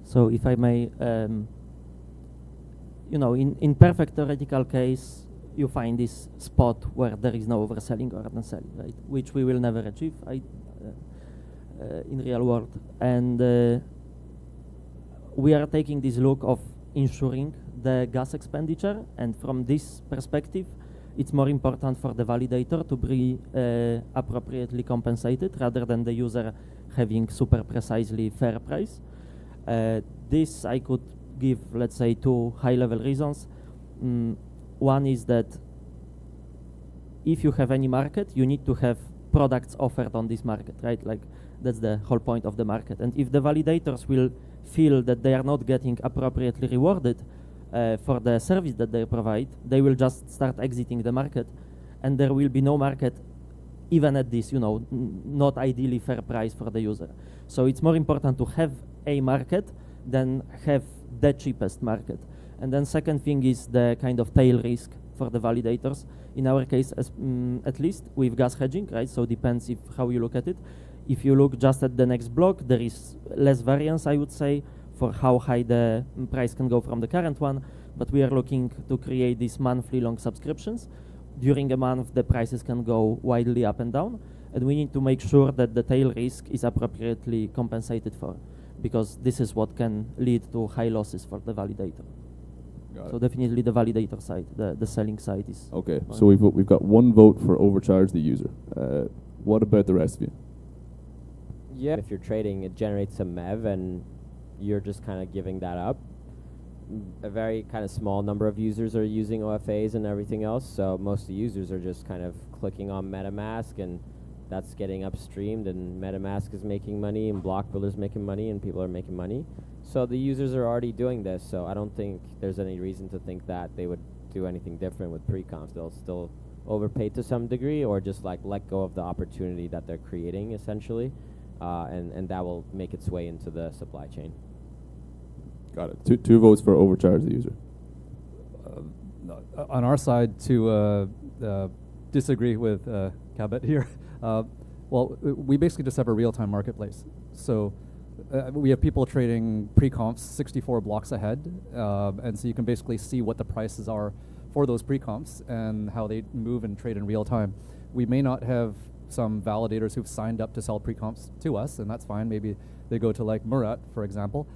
So if I may, in perfect theoretical case, you find this spot where there is no overselling or underselling, right? Which we will never achieve in real world. And we are taking this look of ensuring the gas expenditure, and from this perspective, it's more important for the validator to be appropriately compensated rather than the user having super precisely fair price. This I could give, let's say, two high-level reasons. One is that if you have any market, you need to have products offered on this market, right? Like, that's the whole point of the market. And if the validators will feel that they are not getting appropriately rewarded for the service that they provide, they will just start exiting the market, and there will be no market even at this, not ideally fair price for the user. So it's more important to have a market than have the cheapest market. And then second thing is the kind of tail risk for the validators. In our case, at least with gas hedging, right? So depends how you look at it. If you look just at the next block, there is less variance, I would say, for how high the price can go from the current one. But we are looking to create these monthly long subscriptions. During a month, the prices can go wildly up and down. And we need to make sure that the tail risk is appropriately compensated for, because this is what can lead to high losses for the validator. So definitely the validator side, the selling side is. Okay, so we've got one vote for overcharge the user. What about the rest of you? Yeah, if you're trading, it generates some MEV, and you're just kind of giving that up. A very kind of small number of users are using OFAs and everything else, so most of the users are just kind of clicking on MetaMask, and that's getting upstreamed, and MetaMask is making money, and Block Builder's making money, and people are making money. So the users are already doing this, so I don't think there's any reason to think that they would do anything different with pre-confs. They'll still overpay to some degree, or just like let go of the opportunity that they're creating, essentially, and that will make its way into the supply chain. Got it. Two votes for overcharge the user. On our side, to disagree with Cabot here, well, we basically just have a real-time marketplace. So we have people trading pre-comps 64 blocks ahead, and so you can basically see what the prices are for those pre-comps and how they move and trade in real time. We may not have some validators who've signed up to sell pre-comps to us, and that's fine. Maybe they go to like Murat, for example.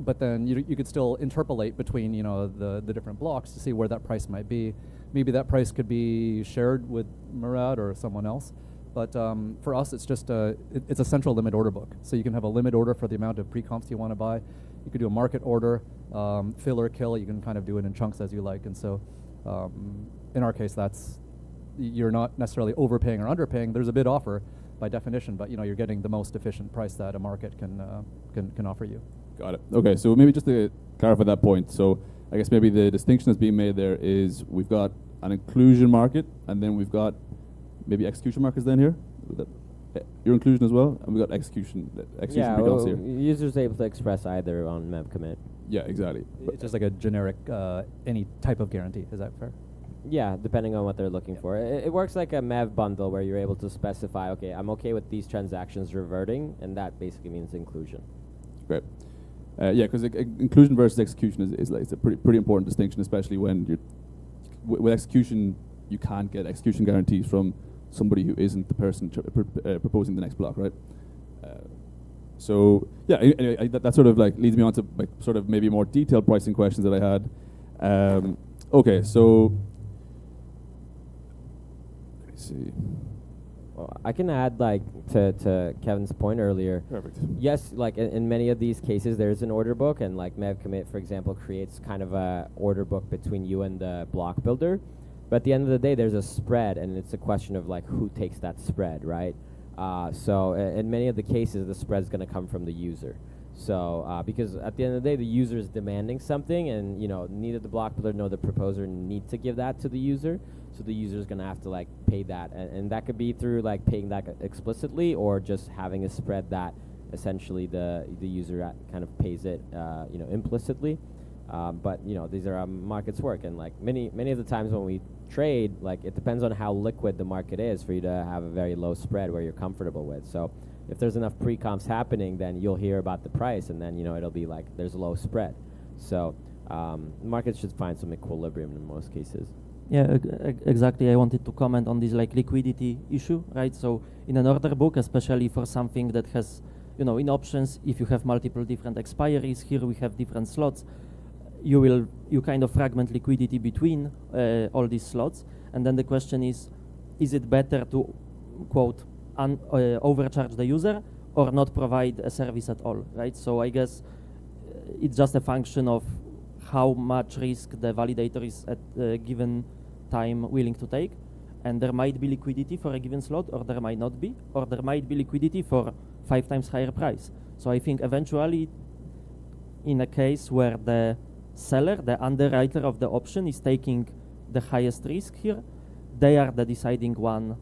But then you could still interpolate between the different blocks to see where that price might be. Maybe that price could be shared with Murat or someone else. But for us, it's just it's a central limit order book. So you can have a limit order for the amount of pre-comps you want to buy. You could do a market order, fill or kill. You can kind of do it in chunks as you like. And so in our case, you're not necessarily overpaying or underpaying. There's a bid offer by definition, but you're getting the most efficient price that a market can offer you. Got it. Okay, so maybe just to clarify that point. So I guess maybe the distinction that's being made there is we've got an inclusion market, and then we've got maybe execution markets then here. Your inclusion as well, and we've got execution pre-comps here. Users able to express either on MEV commit. Yeah, exactly. It's just like a generic any type of guarantee. Is that fair? Yeah, depending on what they're looking for. It works like a MEV bundle where you're able to specify, okay, I'm okay with these transactions reverting, and that basically means inclusion. Great. Yeah, because inclusion versus execution is like, it's a pretty important distinction, especially when with execution, you can't get execution guarantees from somebody who isn't the person proposing the next block, right? So yeah, anyway, that sort of like leads me on to like sort of maybe more detailed pricing questions that I had. Okay, so see. Well, I can add like to Kevin's point earlier. Perfect. Yes, like in many of these cases, there's an order book, and like Mev Commit, for example, creates kind of a order book between you and the block builder. But at the end of the day, there's a spread, and it's a question of like who takes that spread, right? So in many of the cases, the spread's going to come from the user. So because at the end of the day, the user is demanding something, and neither the block builder nor the proposer need to give that to the user. So the user is going to have to like pay that, and that could be through like paying that explicitly, or just having a spread that essentially the user kind of pays it implicitly. But these are how markets work, and like many of the times when we trade, like it depends on how liquid the market is for you to have a very low spread where you're comfortable with. So if there's enough pre-comps happening, then you'll hear about the price, and then it'll be like there's a low spread. So markets should find some equilibrium in most cases. Yeah, exactly. I wanted to comment on this like liquidity issue, right? So in an order book, especially for something that has, in options, if you have multiple different expiries, here we have different slots, you kind of fragment liquidity between all these slots. And then the question is it better to, quote, overcharge the user or not provide a service at all, right? So I guess it's just a function of how much risk the validator is at a given time willing to take, and there might be liquidity for a given slot, or there might not be, or there might be liquidity for 5 times higher price. So I think eventually, in a case where the seller, the underwriter of the option, is taking the highest risk here, they are the deciding one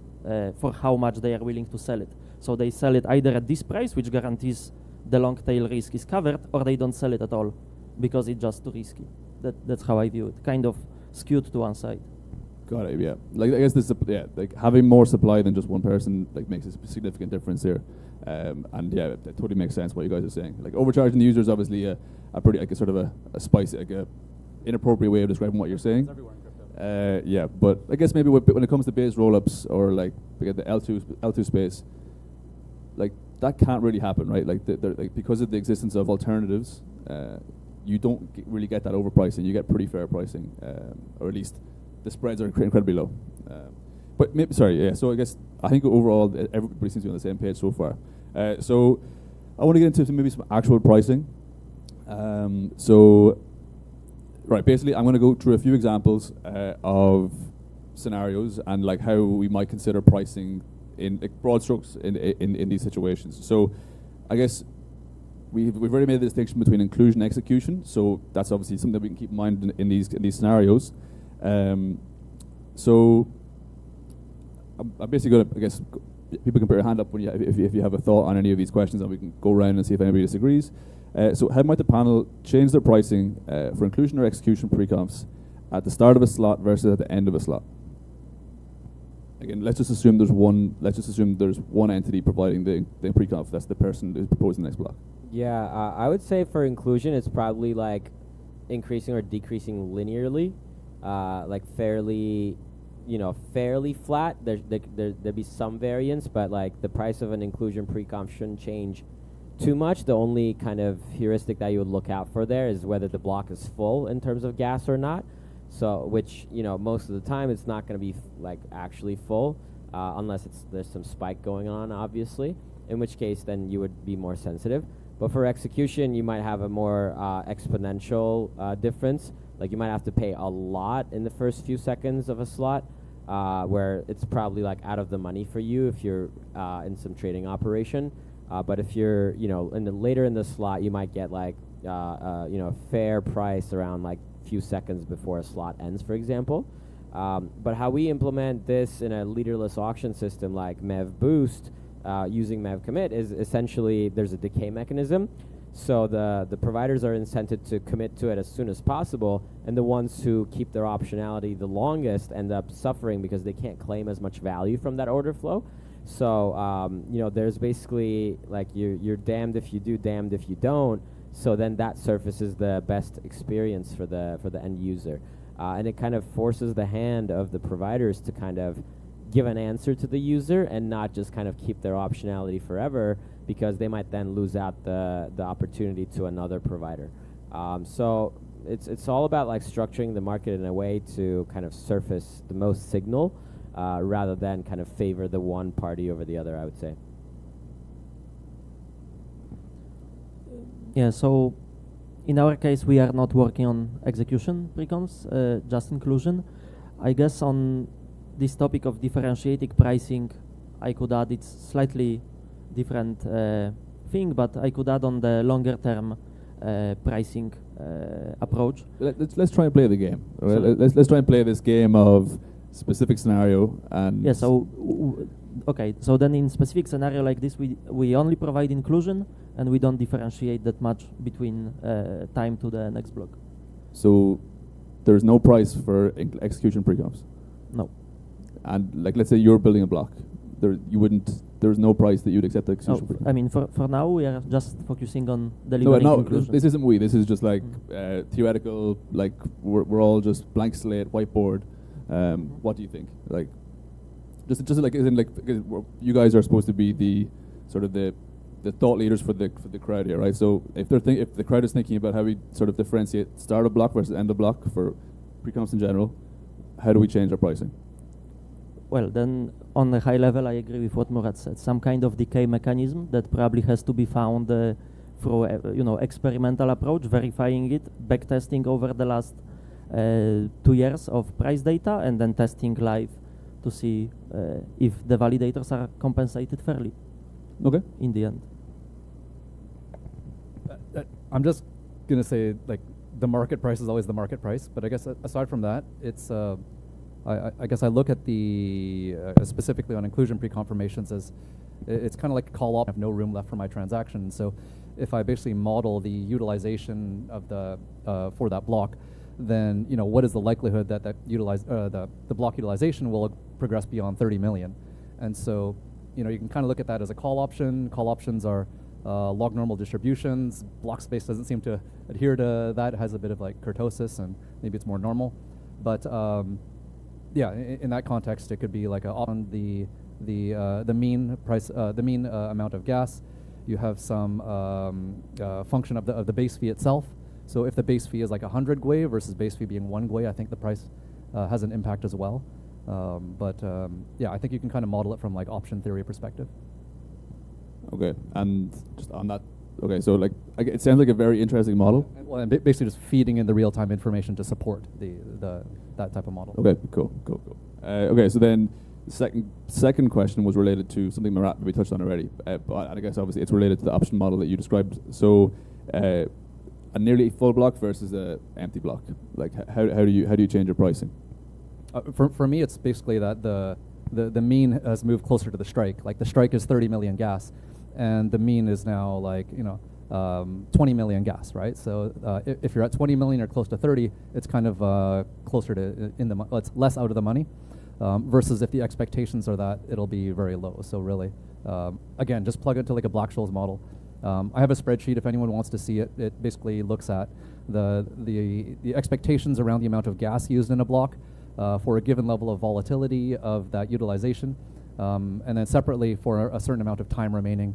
for how much they are willing to sell it. So they sell it either at this price, which guarantees the long tail risk is covered, or they don't sell it at all because it's just too risky. That's how I view it, kind of skewed to one side. Got it. Yeah. Like I guess this, like having more supply than just one person like makes a significant difference here. And yeah, it totally makes sense what you guys are saying. Like overcharging the user is obviously a pretty like a sort of a spicy, like a inappropriate way of describing what you're saying. Yeah, but I guess maybe when it comes to base rollups or like we get the L2 space, like that can't really happen, right? Like like because of the existence of alternatives, you don't really get that overpricing. You get pretty fair pricing, or at least the spreads are incredibly low. But maybe, sorry, yeah. So I think overall everybody seems to be on the same page so far. So I want to get into maybe some actual pricing. Right, basically I'm going to go through a few examples of scenarios and like how we might consider pricing in like, broad strokes in these situations. So I guess we've already made the distinction between inclusion and execution. So that's obviously something that we can keep in mind in these scenarios. So I'm basically going to, I guess, people can put their hand up when if you have a thought on any of these questions, and we can go around and see if anybody disagrees. So how might the panel change their pricing for inclusion or execution pre-confs at the start of a slot versus at the end of a slot? Again, let's just assume there's one entity providing the pre-conf. That's the person who's proposing the next block. Yeah, I would say for inclusion, it's probably like increasing or decreasing linearly, like fairly flat. There'd be some variance, but like the price of an inclusion pre-conf shouldn't change too much. The only kind of heuristic that you would look out for there is whether the block is full in terms of gas or not. So, which most of the time it's not going to be like actually full, unless there's some spike going on, obviously. In which case, then you would be more sensitive. But for execution, you might have a more exponential difference. Like you might have to pay a lot in the first few seconds of a slot, where it's probably like out of the money for you if you're in some trading operation. But if you're, later in the slot, you might get like, a fair price around like few seconds before a slot ends, for example. But how we implement this in a leaderless auction system like Mev Boost, using Mev Commit, is essentially there's a decay mechanism. So the providers are incented to commit to it as soon as possible, and the ones who keep their optionality the longest end up suffering because they can't claim as much value from that order flow. So there's basically like you're damned if you do, damned if you don't. So then that surfaces the best experience for the end user, and it kind of forces the hand of the providers to kind of give an answer to the user and not just kind of keep their optionality forever, because they might then lose out the opportunity to another provider. So it's all about like structuring the market in a way to kind of surface the most signal rather than kind of favor the one party over the other, I would say. Yeah, so in our case, we are not working on execution preconfs, just inclusion. I guess on this topic of differentiating pricing, I could add it's slightly different thing, but I could add on the longer term pricing approach. Let's try and play the game. Right? Let's try and play this game of specific scenario and. Yeah. So okay. So then in specific scenario like this, we only provide inclusion and we don't differentiate that much between time to the next block. So there's no price for execution preconfs. No. And like, let's say you're building a block, there's no price that you'd accept the execution preconf. I mean, for now we are just focusing on delivering inclusion. This isn't we. This is just like theoretical. Like we're all just blank slate, whiteboard. What do you think? Like, just like, as in like, you guys are supposed to be the sort of the thought leaders for the crowd here, right? So if the crowd is thinking about how we sort of differentiate start of block versus end of block for preconfs in general, how do we change our pricing? Well, then on a high level, I agree with what Murat said. Some kind of decay mechanism that probably has to be found through experimental approach, verifying it, backtesting over the last 2 years of price data, and then testing live to see if the validators are compensated fairly. Okay. In the end. I'm just gonna say, like, the market price is always the market price, but I guess aside from that, it's I guess I look at the specifically on inclusion preconfirmations as it's kind of like a call up. I have no room left for my transaction. So if I basically model the utilization of the for that block, then what is the likelihood that the block utilization will progress beyond 30 million? And so you can kind of look at that as a call option. Call options are log normal distributions. Block space doesn't seem to adhere to that. It has a bit of like kurtosis, and maybe it's more normal. But yeah, in that context, it could be like on the mean price, the mean amount of gas. You have some function of the base fee itself. So if the base fee is like 100 gwei versus base fee being 1 gwei, I think the price has an impact as well. But yeah, I think you can kind of model it from like option theory perspective. Okay, and just on that, okay, so like it sounds like a very interesting model. Well, and basically just feeding in the real-time information to support that type of model. Okay, cool. Okay, so then the second question was related to something Murat maybe touched on already, but I guess obviously it's related to the option model that you described. So a nearly full block versus a empty block. Like how do you change your pricing? For me, it's basically that the mean has moved closer to the strike. Like the strike is 30 million gas, and the mean is now like 20 million gas, right? So if you're at 20 million or close to 30, it's kind of closer to it's less out of the money. Versus if the expectations are that it'll be very low. So really, again, just plug it into like a Black-Scholes model. I have a spreadsheet if anyone wants to see it. It basically looks at the expectations around the amount of gas used in a block for a given level of volatility of that utilization. And then separately for a certain amount of time remaining.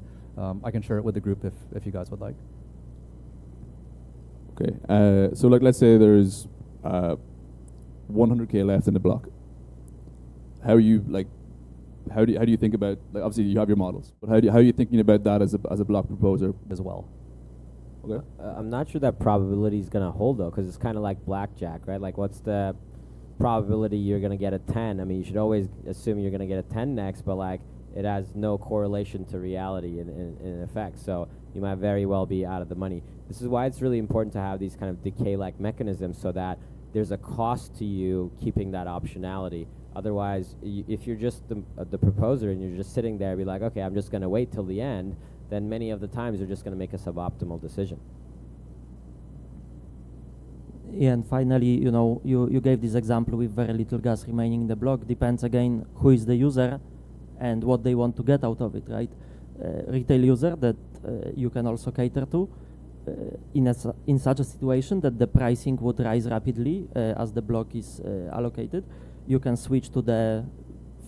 I can share it with the group if you guys would like. Okay, so like let's say there's 100K left in the block. How do you think about, like, obviously you have your models, but how are you thinking about that as a block proposer as well? Okay. I'm not sure that probability is going to hold though, because it's kind of like blackjack, right? Like what's the probability you're going to get a 10? I mean, you should always assume you're going to get a 10 next, but like it has no correlation to reality in effect. So you might very well be out of the money. This is why it's really important to have these kind of decay-like mechanisms so that there's a cost to you keeping that optionality. Otherwise, if you're just the proposer and you're just sitting there, be like, okay, I'm just going to wait till the end, then many of the times you're just going to make a suboptimal decision. Yeah, and finally, you gave this example with very little gas remaining in the block. Depends again who is the user and what they want to get out of it, right? Retail user that you can also cater to in such a situation that the pricing would rise rapidly as the block is allocated. You can switch to the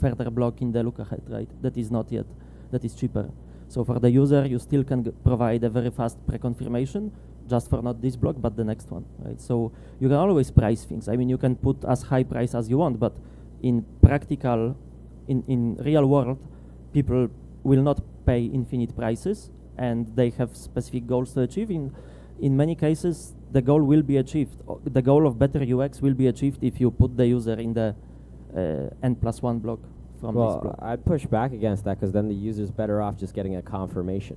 further block in the look ahead, right? That is not yet, that is cheaper. So for the user, you still can provide a very fast preconfirmation, just for not this block, but the next one, right? So you can always price things. I mean, you can put as high price as you want, but in practical, in real world, people will not pay infinite prices, and they have specific goals to achieve. In many cases, the goal will be achieved. The goal of better UX will be achieved if you put the user in the n+1 block from this block. I'd push back against that, because then the user's better off just getting a confirmation.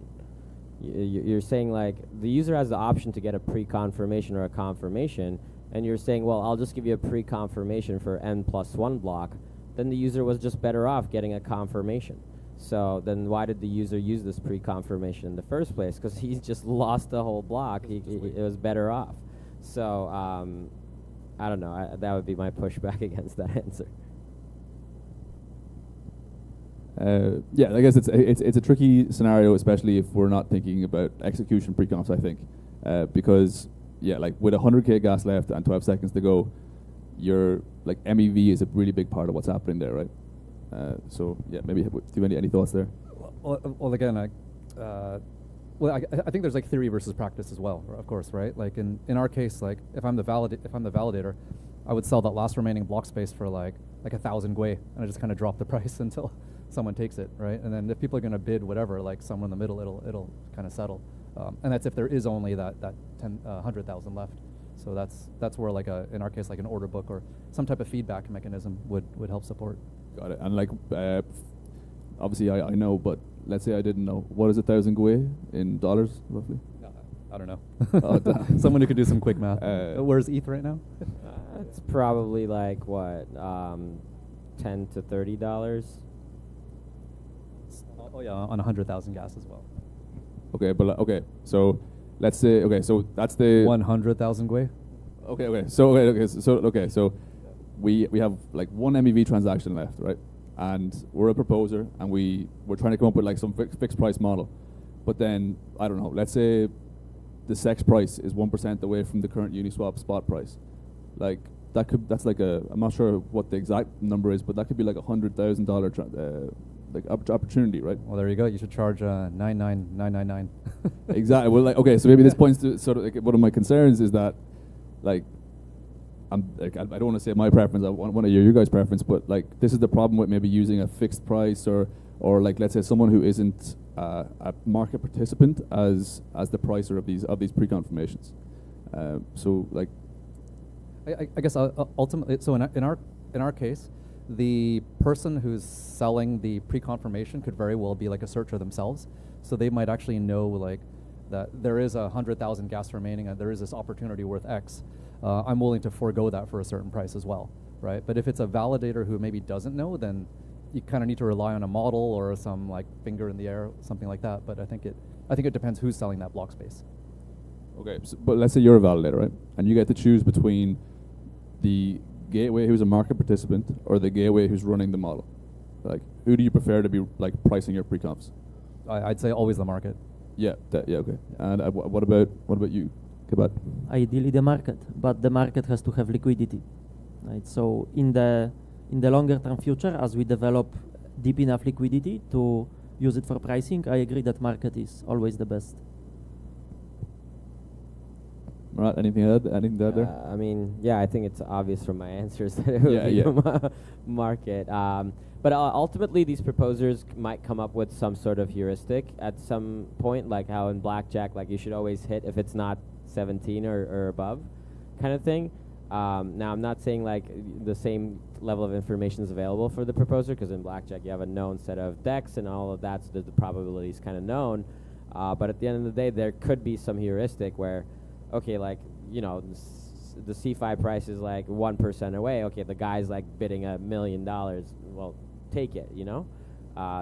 You're saying like the user has the option to get a pre-confirmation or a confirmation, and you're saying, well, I'll just give you a pre-confirmation for n+1 block. Then the user was just better off getting a confirmation. So then why did the user use this pre-confirmation in the first place? Because he just lost the whole block. It was better off. So I don't know. That would be my pushback against that answer. Yeah, I guess it's a tricky scenario, especially if we're not thinking about execution pre-confs, I think. Because, yeah, like with 100k gas left and 12 seconds to go, your like MEV is a really big part of what's happening there, right? So yeah, maybe do you have any thoughts there? Well, again, I think there's like theory versus practice as well, of course, right? Like in our case, like if I'm the validator, I would sell that last remaining block space for like 1,000 gwei, and I just kind of drop the price until someone takes it, right? And then if people are going to bid whatever, like somewhere in the middle, it'll kind of settle. And that's if there is only that 100,000 left. So that's where like in our case, like an order book or some type of feedback mechanism would help support. Got it. And like, obviously I know, but let's say I didn't know. What is 1,000 gwei in dollars, roughly? I don't know. Oh, someone who could do some quick math. Where's ETH right now? It's probably like what, $10 to $30. Oh yeah, on 100,000 gas as well. Okay, but okay, so let's say so that's the 100,000 gwei. So we have like one MEV transaction left, right? And we're a proposer, and we're trying to come up with like some fixed price model. But then I don't know. Let's say the SEX price is 1% away from the current Uniswap spot price. Like that's like I'm not sure what the exact number is, but that could be like $100,000 like opportunity, right? Well, there you go. You should charge 99,999. Exactly. Well, like okay, so maybe this points to sort of like one of my concerns is that like I don't want to say my preference. I want to hear your guys' preference, but like this is the problem with maybe using a fixed price or like let's say someone who isn't a market participant as the pricer of these pre-confirmations. So like, I guess ultimately, so in our case, the person who's selling the pre-confirmation could very well be like a searcher themselves. So they might actually know like that there is 100,000 gas remaining and there is this opportunity worth X. I'm willing to forego that for a certain price as well, right? But if it's a validator who maybe doesn't know, then you kind of need to rely on a model or some like finger in the air, something like that. But I think it depends who's selling that block space. Okay, but let's say you're a validator, right? And you get to choose between the gateway who's a market participant or the gateway who's running the model. Like, who do you prefer to be like pricing your pre-confs? I'd say always the market. Yeah, okay. And what about you, Kabat? Ideally the market, but the market has to have liquidity, right? So in the longer term future, as we develop deep enough liquidity to use it for pricing, I agree that market is always the best. Right, anything to add there? I mean, yeah, I think it's obvious from my answers that it would be market. But ultimately, these proposers might come up with some sort of heuristic at some point, like how in blackjack, like you should always hit if it's not 17 or above, kind of thing. Now, I'm not saying like the same level of information is available for the proposer, because in blackjack you have a known set of decks and all of that, so the probability is kind of known. But at the end of the day, there could be some heuristic where, okay, like, you know, the C5 price is like 1% away. Okay, the guy's like bidding $1 million. Well, take it, you know?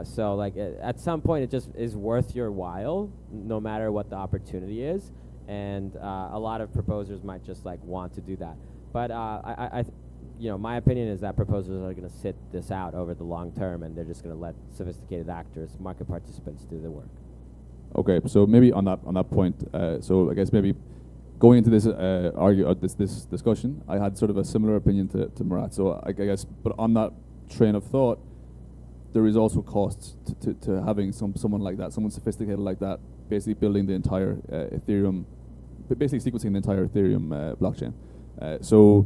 So like at some point it just is worth your while, no matter what the opportunity is. And a lot of proposers might just like want to do that. But you know, my opinion is that proposers are going to sit this out over the long term, and they're just going to let sophisticated actors, market participants, do the work. Okay, so maybe on that point, so I guess maybe going into this this discussion, I had sort of a similar opinion to Murat. So I guess, but on that train of thought, there is also costs to having someone like that, someone sophisticated like that, basically building the entire Ethereum, basically sequencing the entire Ethereum blockchain. So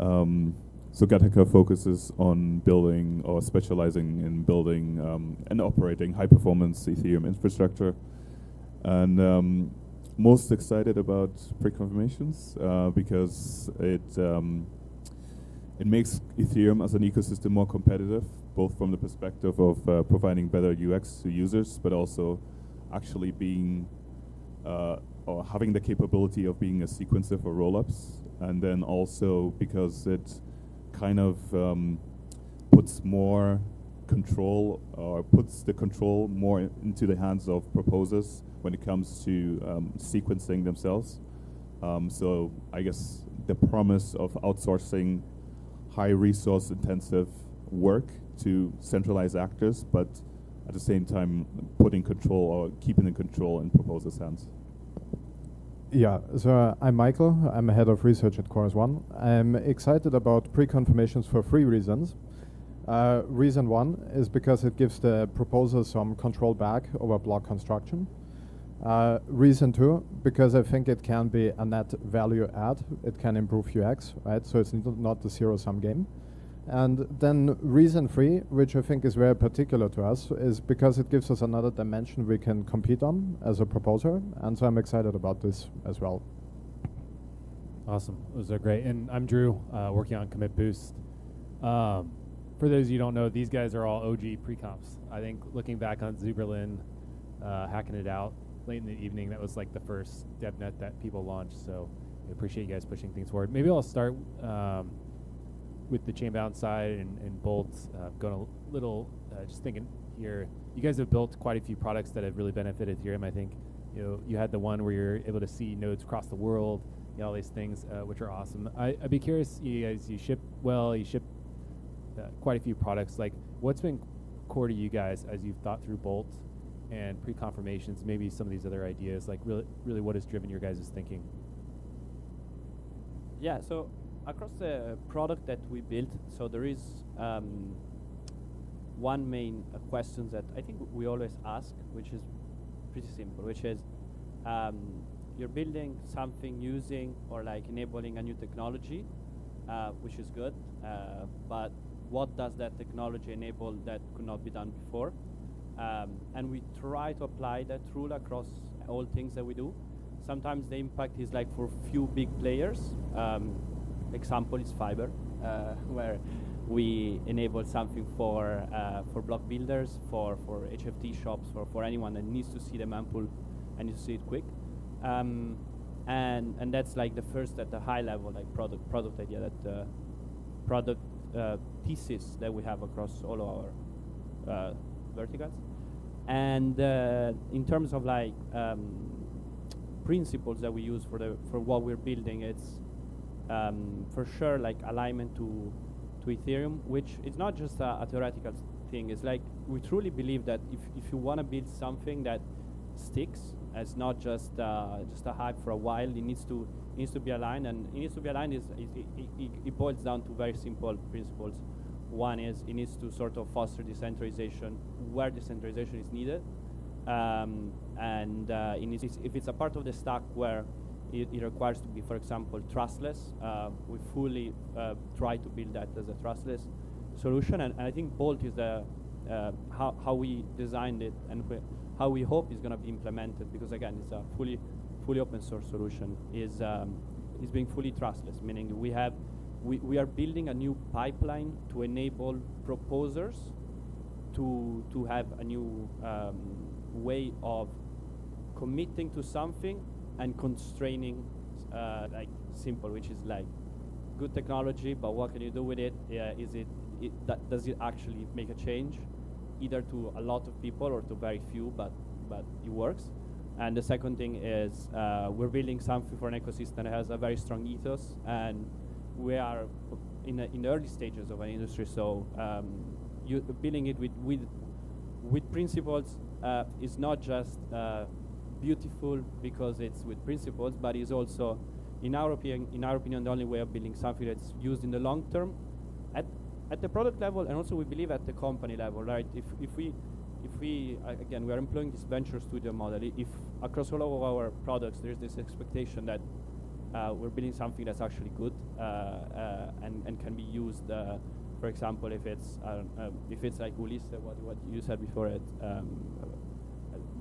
So Gattaca focuses on building or specializing in building and operating high-performance Ethereum infrastructure. And most excited about Preconfirmations because it makes Ethereum as an ecosystem more competitive, both from the perspective of providing better UX to users, but also actually being or having the capability of being a sequencer for rollups, and then also because it kind of puts more control or puts the control more into the hands of proposers when it comes to sequencing themselves. So I guess the promise of outsourcing high resource intensive work to centralized actors, but at the same time putting control or keeping the control in proposers' hands. Yeah, so I'm Michael. I'm head of research at Chorus One. I'm excited about Preconfirmations for 3 reasons. Reason 1 is because it gives the proposers some control back over block construction. Reason 2, because I think it can be a net value add. It can improve UX, right? So it's not the zero-sum game. And then reason 3, which I think is very particular to us, is because it gives us another dimension we can compete on as a proposer. And so I'm excited about this as well. Awesome. Those are great. And I'm Drew, working on Commit Boost. For those of you who don't know, these guys are all OG pre-comps. I think looking back on Zuberlin, hacking it out late in the evening, that was like the first DevNet that people launched. So I appreciate you guys pushing things forward. Maybe I'll start with the Chainbound side and Bolt. Going a little, just thinking here, you guys have built quite a few products that have really benefited Ethereum. I think you had the one where you're able to see nodes across the world, all these things, which are awesome. I'd be curious, you guys, you ship quite a few products. Like, what's been core to you guys as you've thought through Bolt and Preconfirmations, maybe some of these other ideas? Like, really, what has driven your guys' thinking? Yeah, so across the product that we built, so there is one main question that I think we always ask, which is pretty simple, which is you're building something using or like enabling a new technology, which is good, but what does that technology enable that could not be done before? And we try to apply that rule across all things that we do. Sometimes the impact is like for few big players. Example is Fiber, where we enable something for block builders, for HFT shops, for anyone that needs to see the mempool and needs to see it quick. And that's like the first at the high level, like product idea, that product thesis that we have across all of our verticals. And in terms of like principles that we use for what we're building, it's for sure like alignment to Ethereum, which is not just a theoretical thing. It's like we truly believe that if you want to build something that sticks, it's not just a hype for a while. It needs to be aligned, and it needs to be aligned. It boils down to very simple principles. One is it needs to sort of foster decentralization where decentralization is needed, and if it's a part of the stack where it requires to be, for example, trustless, we fully try to build that as a trustless solution. And I think Bolt is how we designed it and how we hope is going to be implemented, because again, it's a fully open source solution, is being fully trustless, meaning we are building a new pipeline to enable proposers to have a new way of committing to something and constraining, like simple, which is like good technology, but what can you do with it? Does it actually make a change, either to a lot of people or to very few, but it works. And the second thing is we're building something for an ecosystem that has a very strong ethos, and we are in the early stages of an industry. So you building it with principles is not just beautiful because it's with principles, but is also, in our opinion, the only way of building something that's used in the long term at the product level, and also we believe at the company level, right? If we again, we are employing this venture studio model. If across all of our products there's this expectation that we're building something that's actually good and can be used. For example, if it's like Ulisse, what you said before, it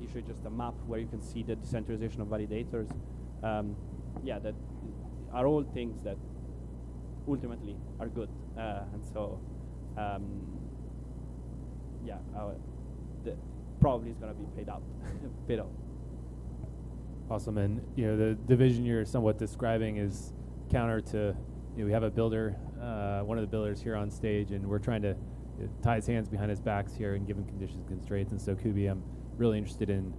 usually just a map where you can see the decentralization of validators. Yeah, that are all things that ultimately are good, and so yeah, probably is going to be paid out. paid out. Awesome, and the vision you're somewhat describing is counter to we have a builder, one of the builders here on stage, and we're trying to tie his hands behind his backs here and give him conditions and constraints. And so, Kubi, I'm really interested in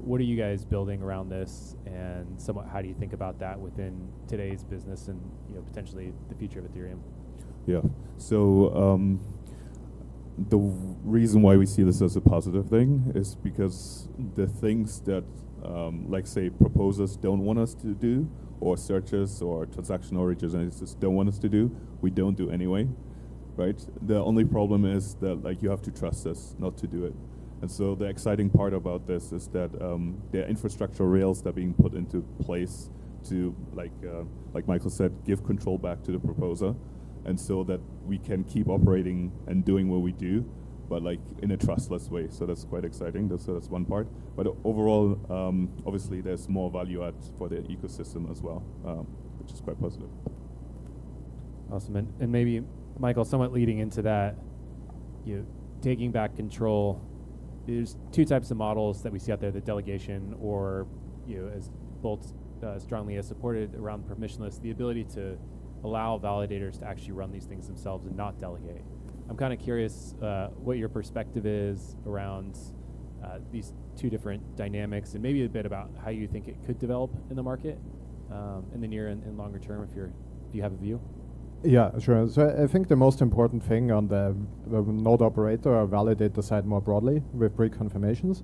what are you guys building around this, and somewhat how do you think about that within today's business and potentially the future of Ethereum? Yeah. So the reason why we see this as a positive thing is because the things that, like say, proposers don't want us to do, or searches or transaction originators don't want us to do, we don't do anyway, right? The only problem is that you have to trust us not to do it. And so the exciting part about this is that there are infrastructure rails that are being put into place to, like Michael said, give control back to the proposer, and so that we can keep operating and doing what we do, but in a trustless way. So that's quite exciting. That's one part. But overall, obviously, there's more value add for the ecosystem as well, which is quite positive. Awesome, and maybe Michael, somewhat leading into that, taking back control. There's two types of models that we see out there: the delegation, or as Bolt strongly has supported around permissionless, the ability to allow validators to actually run these things themselves and not delegate. I'm kind of curious what your perspective is around these two different dynamics, and maybe a bit about how you think it could develop in the market in the near and longer term, if you have a view. Yeah, sure. So I think the most important thing on the node operator or validator side more broadly with Preconfirmations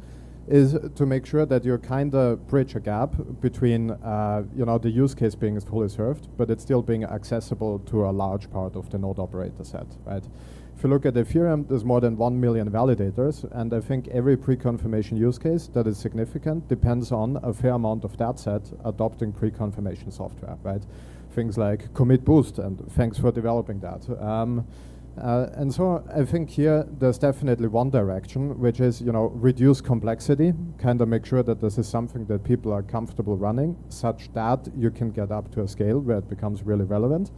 is to make sure that you kind of bridge a gap between the use case being fully served, but it's still being accessible to a large part of the node operator set, right? If you look at Ethereum, there's more than 1 million validators, and I think every pre-confirmation use case that is significant depends on a fair amount of that set adopting pre-confirmation software, right? Things like commit boost, and thanks for developing that. And so I think here there's definitely one direction, which is reduce complexity, kind of make sure that this is something that people are comfortable running, such that you can get up to a scale where it becomes really relevant.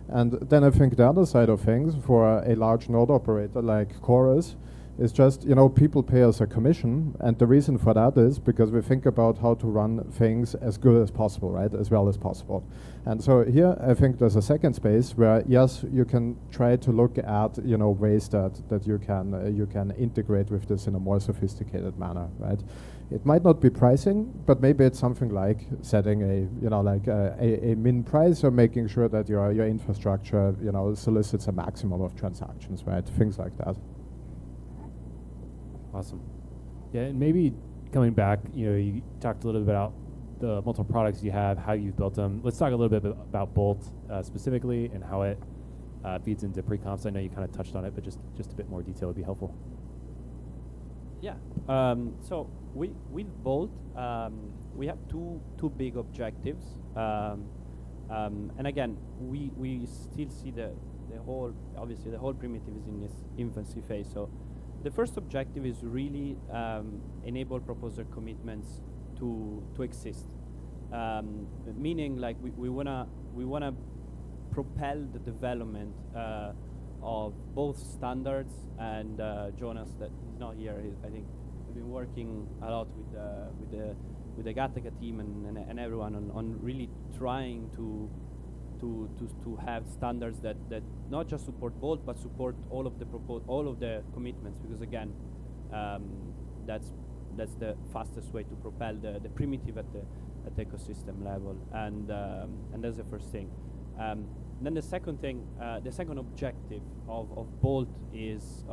And then I think the other side of things for a large node operator like Chorus is just, people pay us a commission, and the reason for that is because we think about how to run things as good as possible, right, as well as possible. And so here I think there's a second space where, yes, you can try to look at, ways that you can integrate with this in a more sophisticated manner, right? It might not be pricing, but maybe it's something like setting a min price, or making sure that your infrastructure, solicits a maximum of transactions, right? Things like that. Awesome. Yeah, and maybe coming back, you talked a little bit about the multiple products you have, how you've built them. Let's talk a little bit about Bolt specifically and how it feeds into pre-confs. I know you kind of touched on it, but just a bit more detail would be helpful. Yeah. So with Bolt, we have two big objectives, and again, we still see the whole primitive is in its infancy phase. So the first objective is really enable proposer commitments to exist, meaning we wanna propel the development of both standards and Jonas, that he's not here. I think we've been working a lot with the Gattaca team and everyone on really trying to have standards that not just support Bolt but support all of the commitments, because again, that's the fastest way to propel the primitive at the ecosystem level, and that's the first thing. Then the second thing, the second objective of Bolt is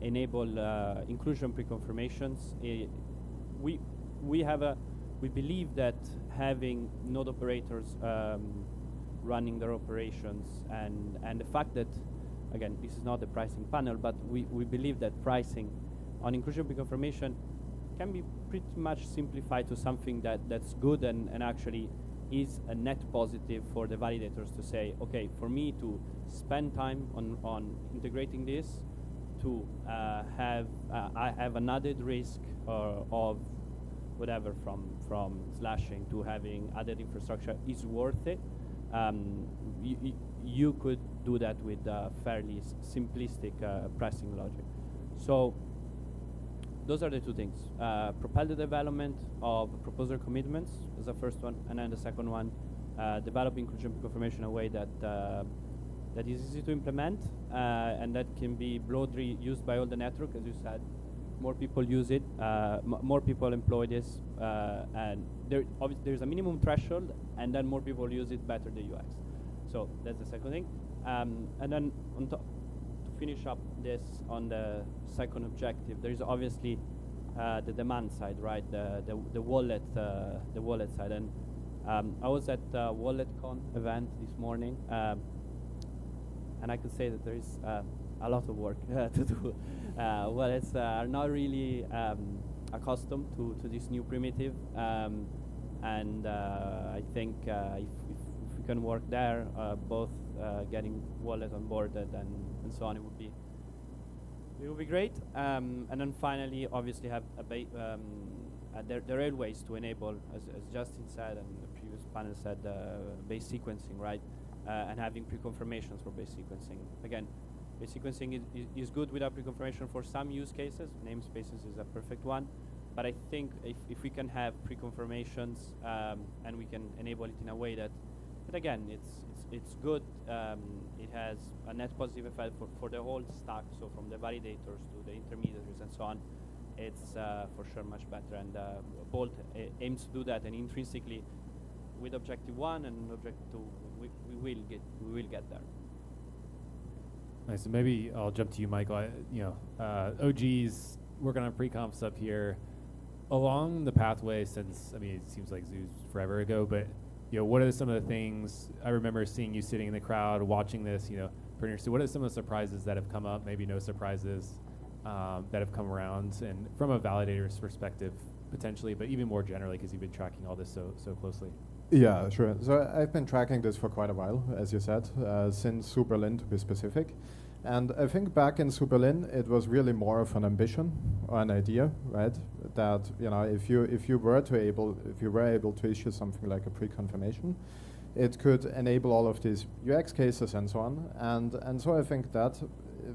enable inclusion preconfirmations. We believe that having node operators running their operations, and the fact that, again, this is not the pricing panel, but we believe that pricing on inclusion preconfirmation can be pretty much simplified to something that's good and actually is a net positive for the validators to say, okay, for me to spend time on integrating this, to I have an added risk of whatever from slashing to having added infrastructure is worth it. You could do that with fairly simplistic pricing logic. So those are the two things. Propel the development of proposer commitments is the first one, and then the second one, developing conjunct confirmation in a way that that is easy to implement and that can be broadly used by all the network, as you said. More people use it, more people employ this, and there's a minimum threshold, and then more people use it, better the UX. So that's the second thing. And then on top, to finish up this on the second objective, there is obviously the demand side, right? The wallet side. And I was at WalletCon event this morning, and I could say that there is a lot of work to do. Wallets are not really accustomed to this new primitive, and I think if we can work there, both getting wallet onboarded and so on, it would be great. And then finally, obviously, have the railways to enable, as Justin said and the previous panel said, base sequencing, right? And having pre-confirmations for base sequencing. Again, base sequencing is good without pre-confirmation for some use cases. Namespaces is a perfect one. But I think if we can have pre-confirmations and we can enable it in a way that again, it's good. It has a net positive effect for the whole stack. So from the validators to the intermediaries and so on, it's for sure much better. And Bolt aims to do that. And intrinsically, with Objective 1 and Objective 2, we will get there. Nice. So maybe I'll jump to you, Michael. OG's working on pre-confs up here. Along the pathway since, it seems like Zoo's forever ago, but what are some of the things I remember seeing you sitting in the crowd watching this, so what are some of the surprises that have come up, maybe no surprises that have come around, and from a validator's perspective potentially, but even more generally because you've been tracking all this so closely? Yeah, sure. So I've been tracking this for quite a while, as you said, since Superlin to be specific. And I think back in Superlin, it was really more of an ambition or an idea, right? That if you were able to issue something like a pre-confirmation, it could enable all of these UX cases and so on. And so I think that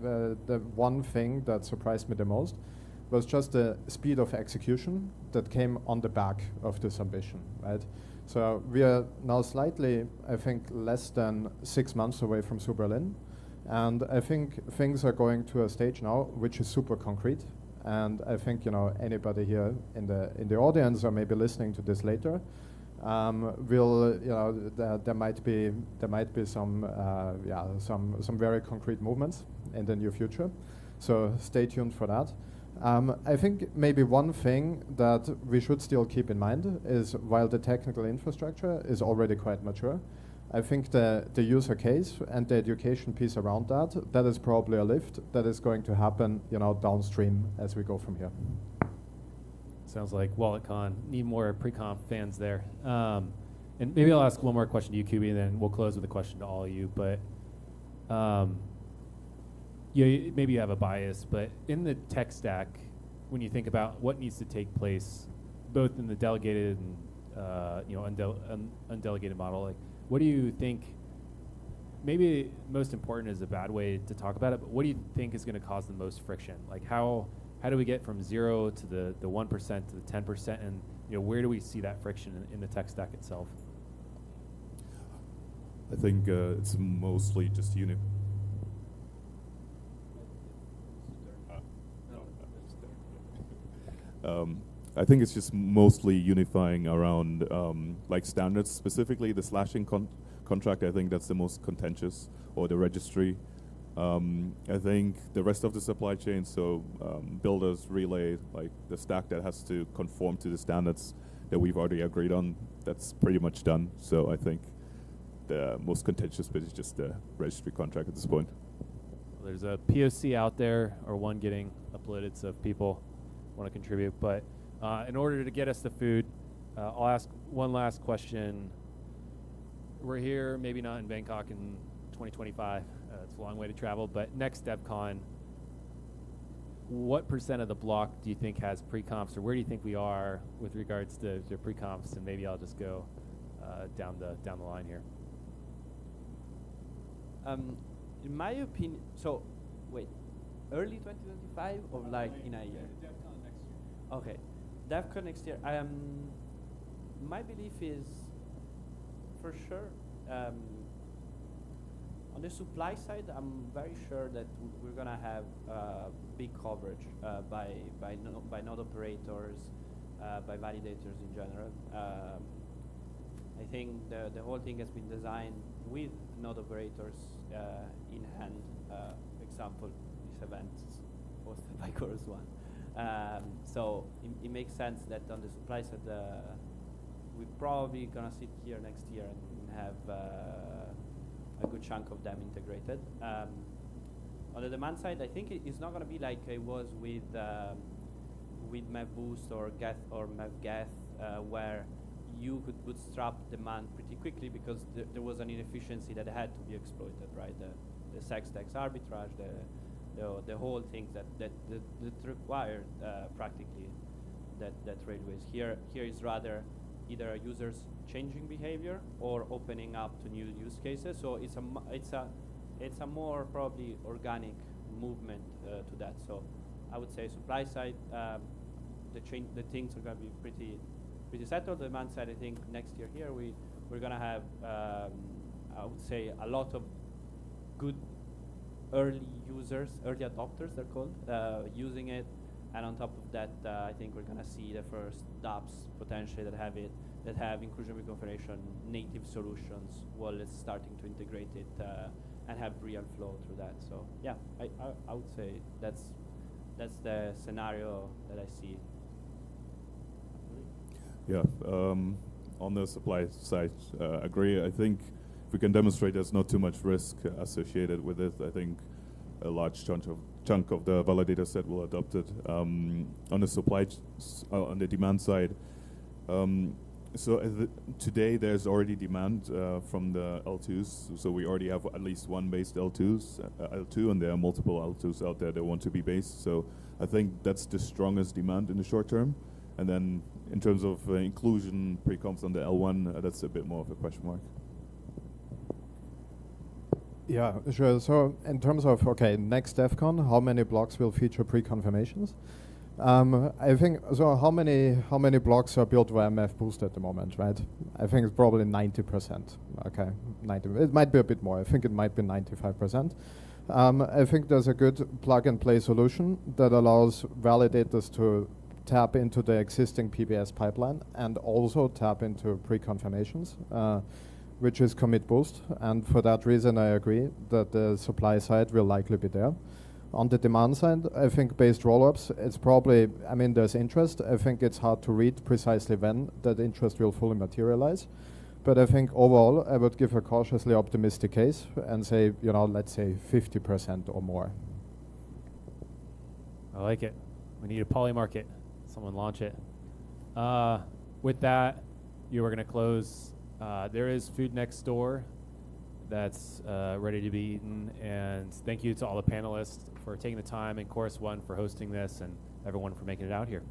the one thing that surprised me the most was just the speed of execution that came on the back of this ambition, right? So we are now slightly, I think, less than 6 months away from Superlin. And I think things are going to a stage now which is super concrete. And I think anybody here in the audience or maybe listening to this later will there might be some very concrete movements in the near future. So stay tuned for that. I think maybe one thing that we should still keep in mind is while the technical infrastructure is already quite mature, I think the user case and the education piece around that is probably a lift that is going to happen, downstream as we go from here. Sounds like WalletCon. Need more pre-conf fans there. And maybe I'll ask one more question to you, Kubi, and then we'll close with a question to all of you. But maybe you have a bias, but in the tech stack, when you think about what needs to take place, both in the delegated and undelegated model, what do you think, maybe most important is a bad way to talk about it, but what do you think is going to cause the most friction? How do we get from 0 to the 1% to the 10%, and where do we see that friction in the tech stack itself? I think it's mostly just I think it's just mostly unifying around standards, specifically the slashing contract. I think that's the most contentious, or the registry. I think the rest of the supply chain, so builders, relay, the stack that has to conform to the standards that we've already agreed on, that's pretty much done. So I think the most contentious bit is just the registry contract at this point. Well, there's a POC out there, or one getting uploaded, so if people want to contribute. But in order to get us the food, I'll ask one last question we're here, maybe not in Bangkok in 2025. It's a long way to travel, but next Devcon, what % of the block do you think has pre-comps, or where do you think we are with regards to pre-comps? And maybe I'll just go down the line here. In my opinion, so wait, early 2025 or like in a year? Devcon next year. Okay, Devcon next year. My belief is, for sure, on the supply side, I'm very sure that we're gonna have big coverage by node operators, by validators in general. I think the whole thing has been designed with node operators in hand. Example, this event is hosted by Chorus One. So it makes sense that on the supply side, we're probably gonna sit here next year and have a good chunk of them integrated. On the demand side, I think it's not gonna be like it was with Mev Boost or Geth or Mev Geth, where you could bootstrap demand pretty quickly because there was an inefficiency that had to be exploited, right? The sex-tax arbitrage, the whole thing that required practically that railways. Here is rather either users changing behavior or opening up to new use cases. So it's a more probably organic movement to that. So I would say supply side, the things are going to be pretty settled. The demand side, I think next year here we're going to have I would say a lot of good early users, early adopters they're called, using it. And on top of that, I think we're going to see the first dApps potentially that have inclusion reconfirmation native solutions while it's starting to integrate it and have real flow through that. So yeah, I would say that's the scenario that I see. Yeah, on the supply side, agree. I think if we can demonstrate there's not too much risk associated with it, I think a large chunk of the validator set will adopt it. On the on the demand side, today there's already demand from the L2s. So we already have at least one based L2, and there are multiple L2s out there that want to be based. So I think that's the strongest demand in the short term. And then in terms of inclusion pre-comps on the L1, that's a bit more of a question mark. Yeah, sure. So in terms of, next Devcon, how many blocks will feature pre-confirmations? I think, so how many blocks are built via Mev Boost at the moment, right? I think it's probably 90%. Okay, 90. It might be a bit more. I think it might be 95%. I think there's a good plug-and-play solution that allows validators to tap into the existing PBS pipeline and also tap into pre-confirmations, which is commit boost. And for that reason, I agree that the supply side will likely be there. On the demand side, I think based rollups, it's probably, there's interest. I think it's hard to read precisely when that interest will fully materialize. But I think overall, I would give a cautiously optimistic case and say, let's say 50% or more. I like it. We need a poly market. Someone launch it. With that, you are going to close. There is food next door that's ready to be eaten. And thank you to all the panelists for taking the time, and Chorus One for hosting this, and everyone for making it out here.